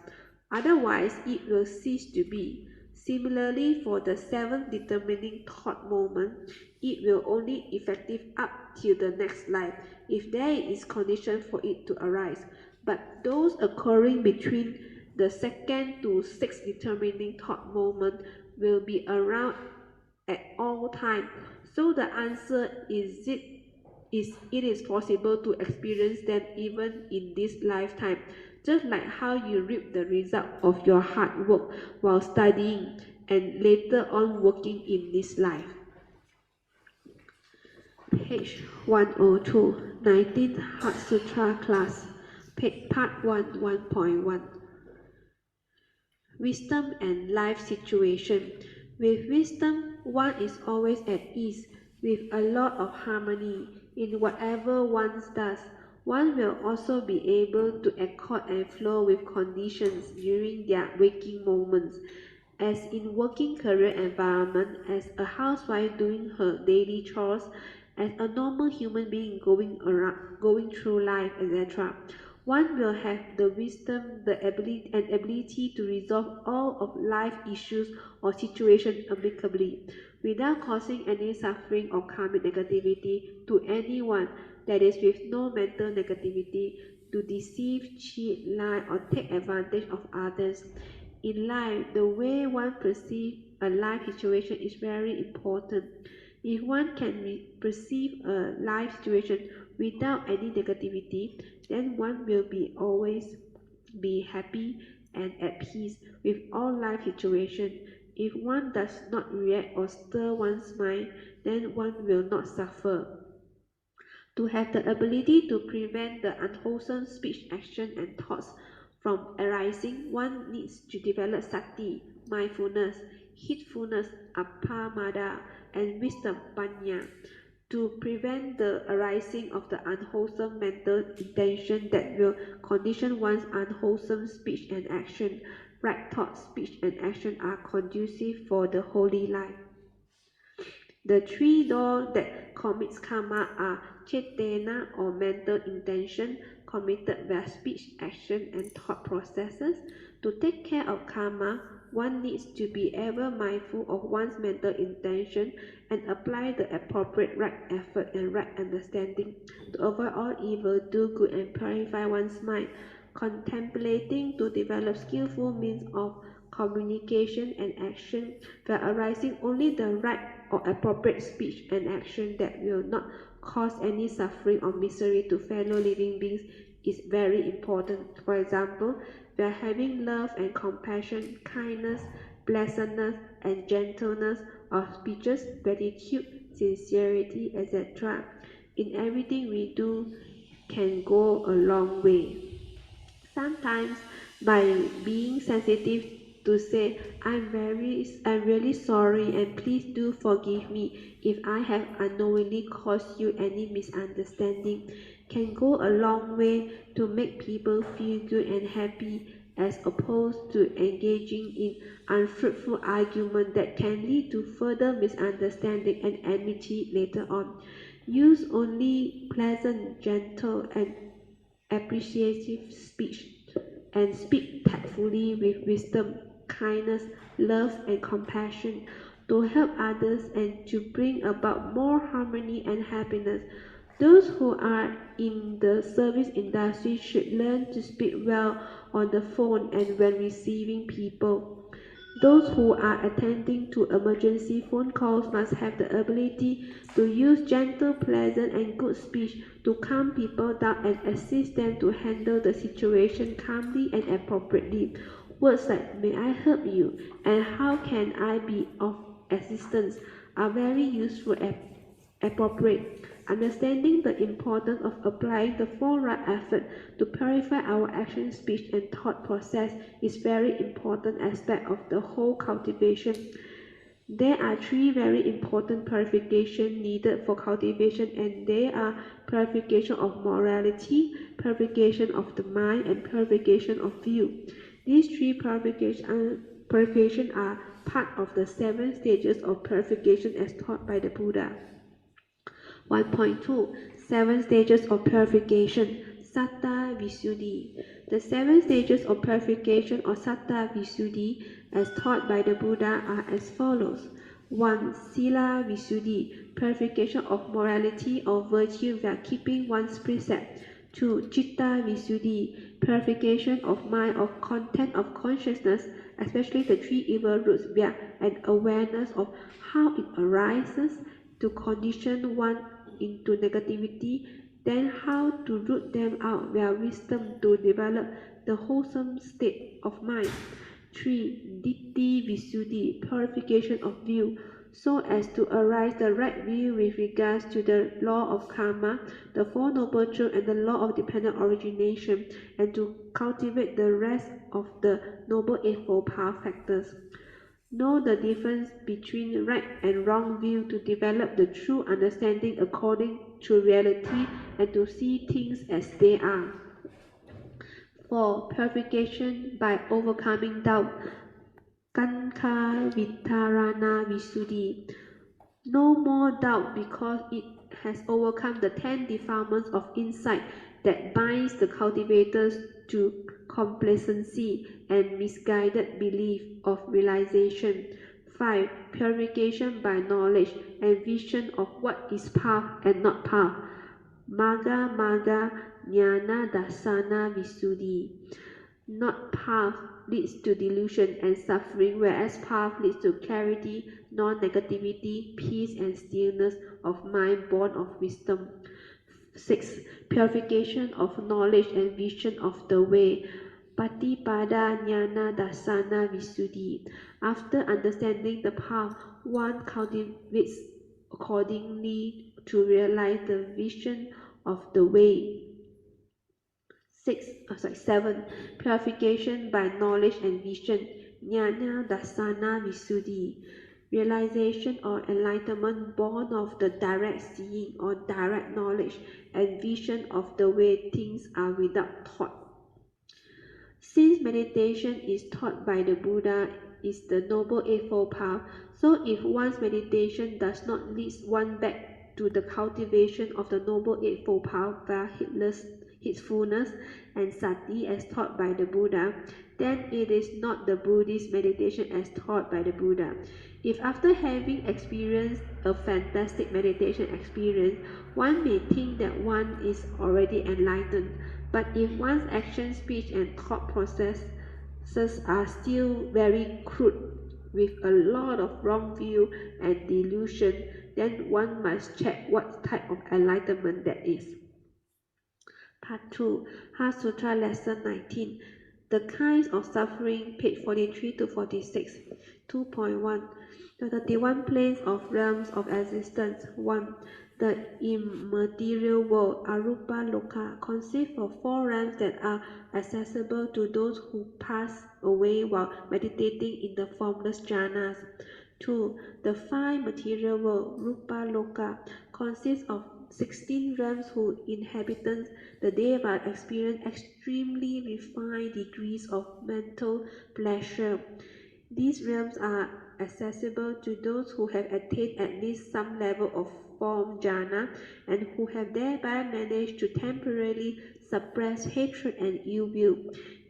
Speaker 3: Otherwise, it will cease to be. Similarly, for the 7th determining thought moment, it will only effective up till the next life, if there is condition for it to arise. But those occurring between the 2nd to 6th determining thought moment will be around at all times. So the answer is it is possible to experience them even in this lifetime, just like how you reap the result of your hard work while studying and later on working in this life. Page 102, 19th Heart Sutra class, part 1, 1.1. Wisdom and life situation. With wisdom, one is always at ease, with a lot of harmony in whatever one does. One will also be able to accord and flow with conditions during their waking moments, as in working career environment, as a housewife doing her daily chores, as a normal human being going through life, etc. One will have the wisdom, the ability to resolve all of life issues or situations amicably, without causing any suffering or karmic negativity to anyone, that is, with no mental negativity to deceive, cheat, lie, or take advantage of others. In life, the way one perceives a life situation is very important. If one can perceive a life situation without any negativity, then one will always be happy and at peace with all life situations. If one does not react or stir one's mind, then one will not suffer. To have the ability to prevent the unwholesome speech, action, and thoughts from arising, one needs to develop sati, mindfulness, heedfulness, appamada, and wisdom, panya, to prevent the arising of the unwholesome mental intention that will condition one's unwholesome speech and action. Right thought, speech, and action are conducive for the holy life. The 3 doors that commits karma are chetana or mental intention committed via speech, action, and thought processes. To take care of karma, one needs to be ever mindful of one's mental intention and apply the appropriate right effort and right understanding to avoid all evil, do good, and purify one's mind. Contemplating to develop skillful means of communication and action where arising only the right or appropriate speech and action that will not cause any suffering or misery to fellow living beings is very important. For example, we are having love and compassion, kindness, pleasantness, and gentleness of speeches, gratitude, sincerity, etc. In everything we do can go a long way. Sometimes by being sensitive to say, I'm really sorry and please do forgive me if I have unknowingly caused you any misunderstanding, can go a long way to make people feel good and happy, as opposed to engaging in unfruitful argument that can lead to further misunderstanding and enmity later on. Use only pleasant, gentle, and appreciative speech, and speak tactfully with wisdom, kindness, love, and compassion to help others and to bring about more harmony and happiness. Those who are in the service industry should learn to speak well on the phone and when receiving people. Those who are attending to emergency phone calls must have the ability to use gentle, pleasant, and good speech to calm people down and assist them to handle the situation calmly and appropriately. Words like "May I help you?" and "How can I be of assistance?" are very useful and appropriate. Understanding the importance of applying the four right effort to purify our action, speech, and thought process is very important aspect of the whole cultivation. There are three very important purification needed for cultivation, and they are purification of morality, purification of the mind, and purification of view. These three purification are part of the 7 stages of purification as taught by the Buddha. 1.2 7 stages of purification. Satta Visuddhi. The 7 stages of purification or Satta Visuddhi as taught by the Buddha are as follows. 1. Sila Visuddhi, purification of morality or virtue via keeping one's precept. 2. Citta Visuddhi, purification of mind or content of consciousness, especially the three evil roots via an awareness of how it arises to condition one into negativity, then how to root them out via wisdom to develop the wholesome state of mind. 3. Ditti Visuddhi, purification of view, so as to arise the right view with regards to the law of karma, the Four Noble Truths, and the law of dependent origination, and to cultivate the rest of the Noble Eightfold Path factors. Know the difference between right and wrong view to develop the true understanding according to reality and to see things as they are. 4. Purification by overcoming doubt. Kankha Vitarana Visuddhi. No more doubt because it has overcome the 10 defilements of insight that binds the cultivators to complacency and misguided belief of realization. 5. Purification by knowledge and vision of what is path and not path. Magga Magga Jnana Dasana Visuddhi. Not path leads to delusion and suffering, whereas path leads to clarity, non-negativity, peace, and stillness of mind born of wisdom. 6. Purification of knowledge and vision of the way. Patipada Jnana Dasana Visuddhi. After understanding the path, one cultivates accordingly to realize the vision of the way. 7. Purification by knowledge and vision. Jnana Dasana Visuddhi. Realization or enlightenment born of the direct seeing or direct knowledge and vision of the way things are without thought. Since meditation is taught by the Buddha is the Noble Eightfold Path, so if one's meditation does not lead one back to the cultivation of the Noble Eightfold Path via heedfulness and sati as taught by the Buddha, then it is not the Buddhist meditation as taught by the Buddha. If after having experienced a fantastic meditation experience, one may think that one is already enlightened, but if one's action, speech, and thought processes are still very crude, with a lot of wrong view and delusion, then one must check what type of enlightenment that is. Part 2, Heart Sutra Lesson 19. The kinds of suffering, page 43 to 46. 2.1. The 31 planes of realms of existence. 1. The immaterial world, Arupa Loka, consists of 4 realms that are accessible to those who pass away while meditating in the formless jhanas. 2. The 5 material world, Rupa Loka, consists of 16 realms whose inhabitants, the deva, experience extremely refined degrees of mental pleasure. These realms are accessible to those who have attained at least some level of form jhana and who have thereby managed to temporarily suppress hatred and ill will.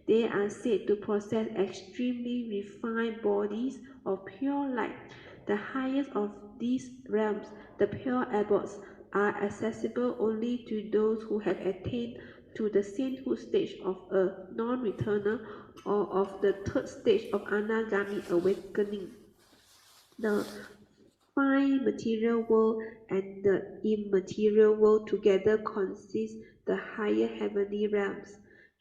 Speaker 3: They are said to possess extremely refined bodies of pure light. The highest of these realms, the pure abodes, are accessible only to those who have attained to the sainthood stage of a non-returner or of the third stage of anagami awakening. The fine material world and the immaterial world together consist the higher heavenly realms.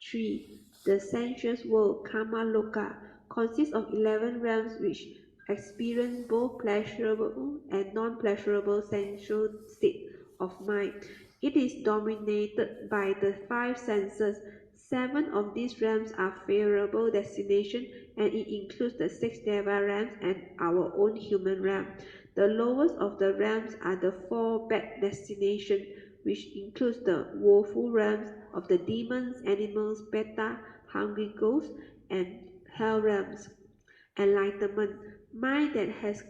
Speaker 3: 3. The sensuous world, Kama Loka, consists of 11 realms which experience both pleasurable and non-pleasurable sensual state of mind. It is dominated by the five senses. 7 of these realms are favorable destinations, and it includes the 6 Deva realms and our own human realm. The lowest of the realms are the 4 bad destinations, which includes the woeful realms of the demons, animals, beta, hungry ghosts, and hell realms. Enlightenment, mind that has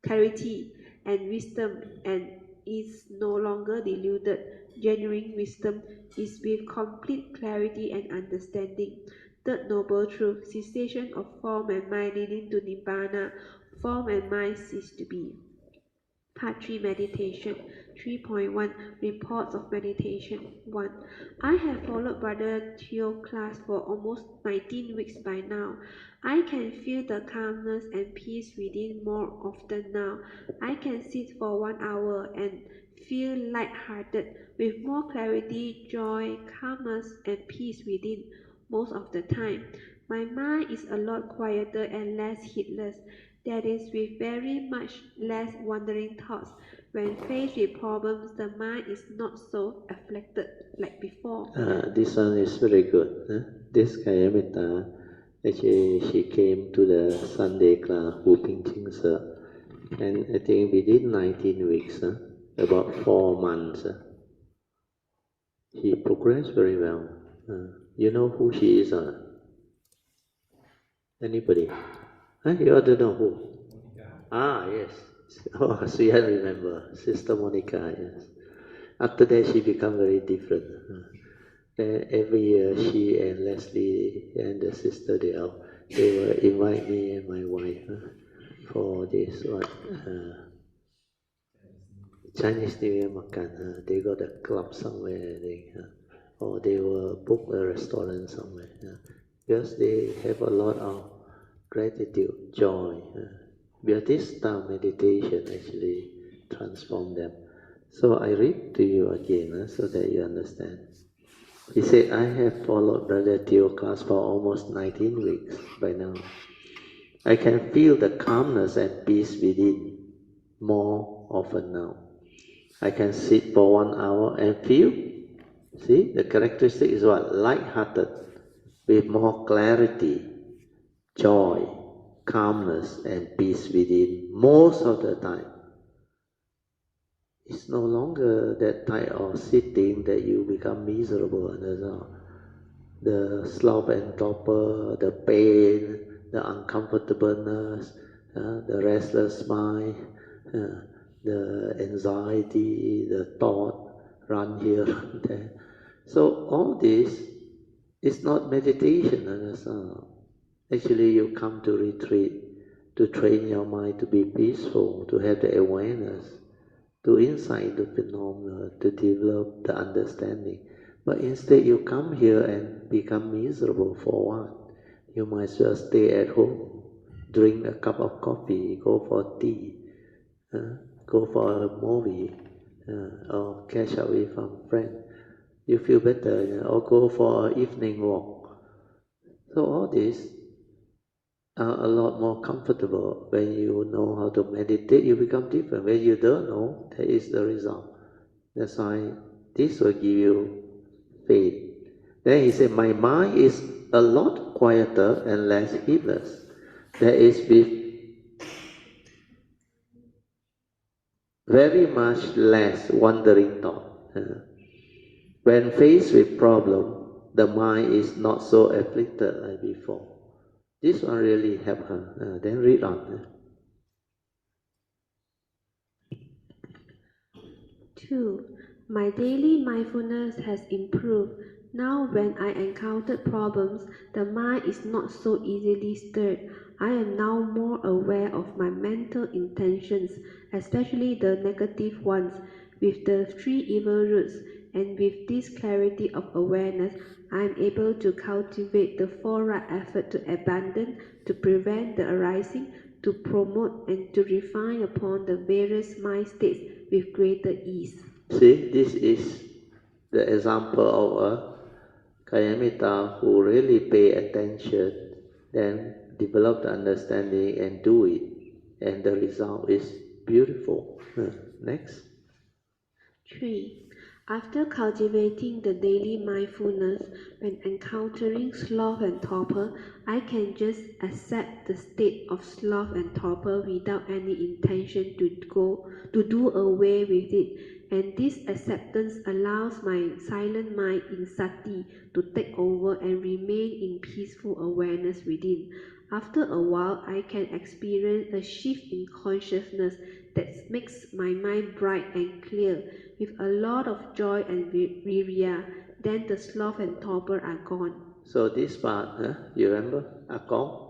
Speaker 3: clarity and wisdom and is no longer deluded. Genuine wisdom is with complete clarity and understanding. Third noble truth, cessation of form and mind leading to nibbana. Form and mind cease to be. Part 3 Meditation 3.1 Reports of Meditation 1. I have followed Brother Teo class for almost 19 weeks by now. I can feel the calmness and peace within more often now. I can sit for 1 hour and feel light-hearted with more clarity, joy, calmness, and peace within most of the time. My mind is a lot quieter and less heedless. That is, with very much less wandering thoughts. When faced with problems, the mind is not so afflicted like before.
Speaker 1: This one is very good. This Kayamita, actually, she came to the Sunday class, Wu Ping Ching Sir, and I think within 19 weeks, about 4 months, she progressed very well. You know who she is? Anybody? You all don't know who? Yes. Oh, Srihan remember. Sister Monica, yes. After that, she became very different. Every year, she and Leslie and the sister, they will invite me and my wife for this Chinese New Year makan. They got a club somewhere, or they will book a restaurant somewhere. Because they have a lot of gratitude, joy. Because this style meditation actually transform them. So I read to you again so that you understand. He said, I have followed Brother Teo class for almost 19 weeks by now. I can feel the calmness and peace within more often now. I can sit for 1 hour and feel, see, the characteristic is what? Light-hearted, with more clarity, joy, calmness, and peace within most of the time. It's no longer that type of sitting that you become miserable and the slough and torpor, the pain, the uncomfortableness, the restless mind, the anxiety, the thought, run here, run there. So all this is not meditation. Actually, you come to retreat to train your mind to be peaceful, to have the awareness, to insight the phenomena, to develop the understanding. But instead you come here and become miserable for what? You might as well stay at home, drink a cup of coffee, go for tea, go for a movie, or catch up with some friend. You feel better, or go for an evening walk. So all this are a lot more comfortable. When you know how to meditate, you become different. When you don't know, that is the result. That's why this will give you faith. Then he said, my mind is a lot quieter and less heedless. There is with very much less wandering thought. When faced with problem, the mind is not so afflicted like before. This one really helped her. Then read on.
Speaker 3: 2. My daily mindfulness has improved. Now when I encounter problems, the mind is not so easily stirred. I am now more aware of my mental intentions, especially the negative ones, with the three evil roots, and with this clarity of awareness, I am able to cultivate the four right effort to abandon, to prevent the arising, to promote and to refine upon the various mind states with greater ease.
Speaker 1: See, this is the example of a Kayamita who really pay attention, then develop the understanding and do it. And the result is beautiful. Next.
Speaker 3: 3. After cultivating the daily mindfulness, when encountering sloth and torpor, I can just accept the state of sloth and torpor without any intention to do away with it. And this acceptance allows my silent mind in sati to take over and remain in peaceful awareness within. After a while, I can experience a shift in consciousness that makes my mind bright and clear, with a lot of joy and virya. Then the sloth and torpor are gone.
Speaker 1: So this part, you remember, Akong?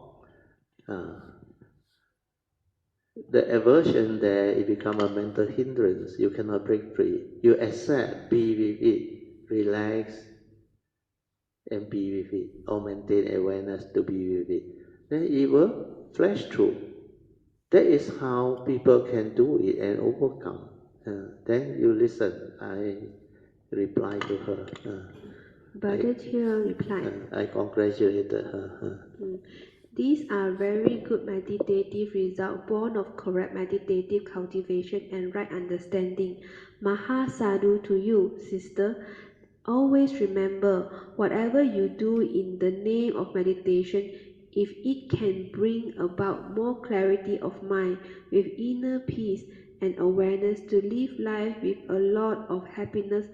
Speaker 1: The aversion there, it become a mental hindrance. You cannot break free. You accept, be with it, relax, and be with it, or maintain awareness to be with it. Then it will flash through. That is how people can do it and overcome. Then you listen. I reply to her.
Speaker 3: Brother Thier replied,
Speaker 1: I congratulated her.
Speaker 3: These are very good meditative results born of correct meditative cultivation and right understanding. Maha sadhu to you, sister. Always remember, whatever you do in the name of meditation, if it can bring about more clarity of mind with inner peace and awareness to live life with a lot of happiness,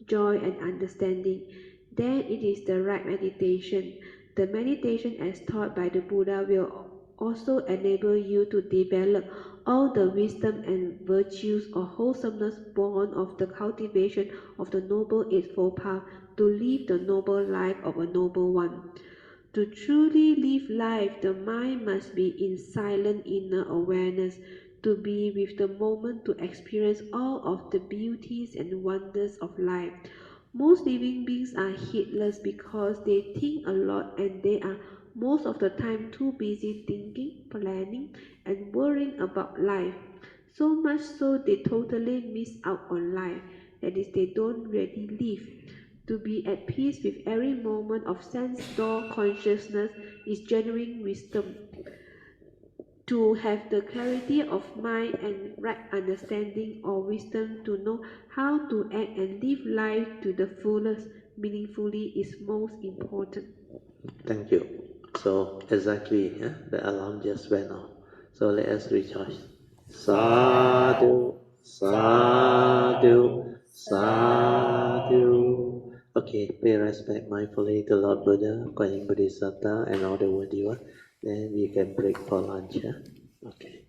Speaker 3: joy and understanding, then it is the right meditation. The meditation as taught by the Buddha will also enable you to develop all the wisdom and virtues or wholesomeness born of the cultivation of the Noble Eightfold Path to live the noble life of a noble one. To truly live life, the mind must be in silent inner awareness, to be with the moment to experience all of the beauties and wonders of life. Most living beings are heedless because they think a lot and they are most of the time too busy thinking, planning, and worrying about life. So much so they totally miss out on life. That is, they don't really live. To be at peace with every moment of sense door consciousness is genuine wisdom. To have the clarity of mind and right understanding or wisdom to know how to act and live life to the fullest meaningfully is most important.
Speaker 1: Thank you. So exactly, the alarm just went off. So let us rejoice. Sadhu, sadhu, sadhu. Okay, pay respect mindfully to Lord Buddha, Guanyin Bodhisattva, and all the Wadhiva. Then we can break for lunch. Okay.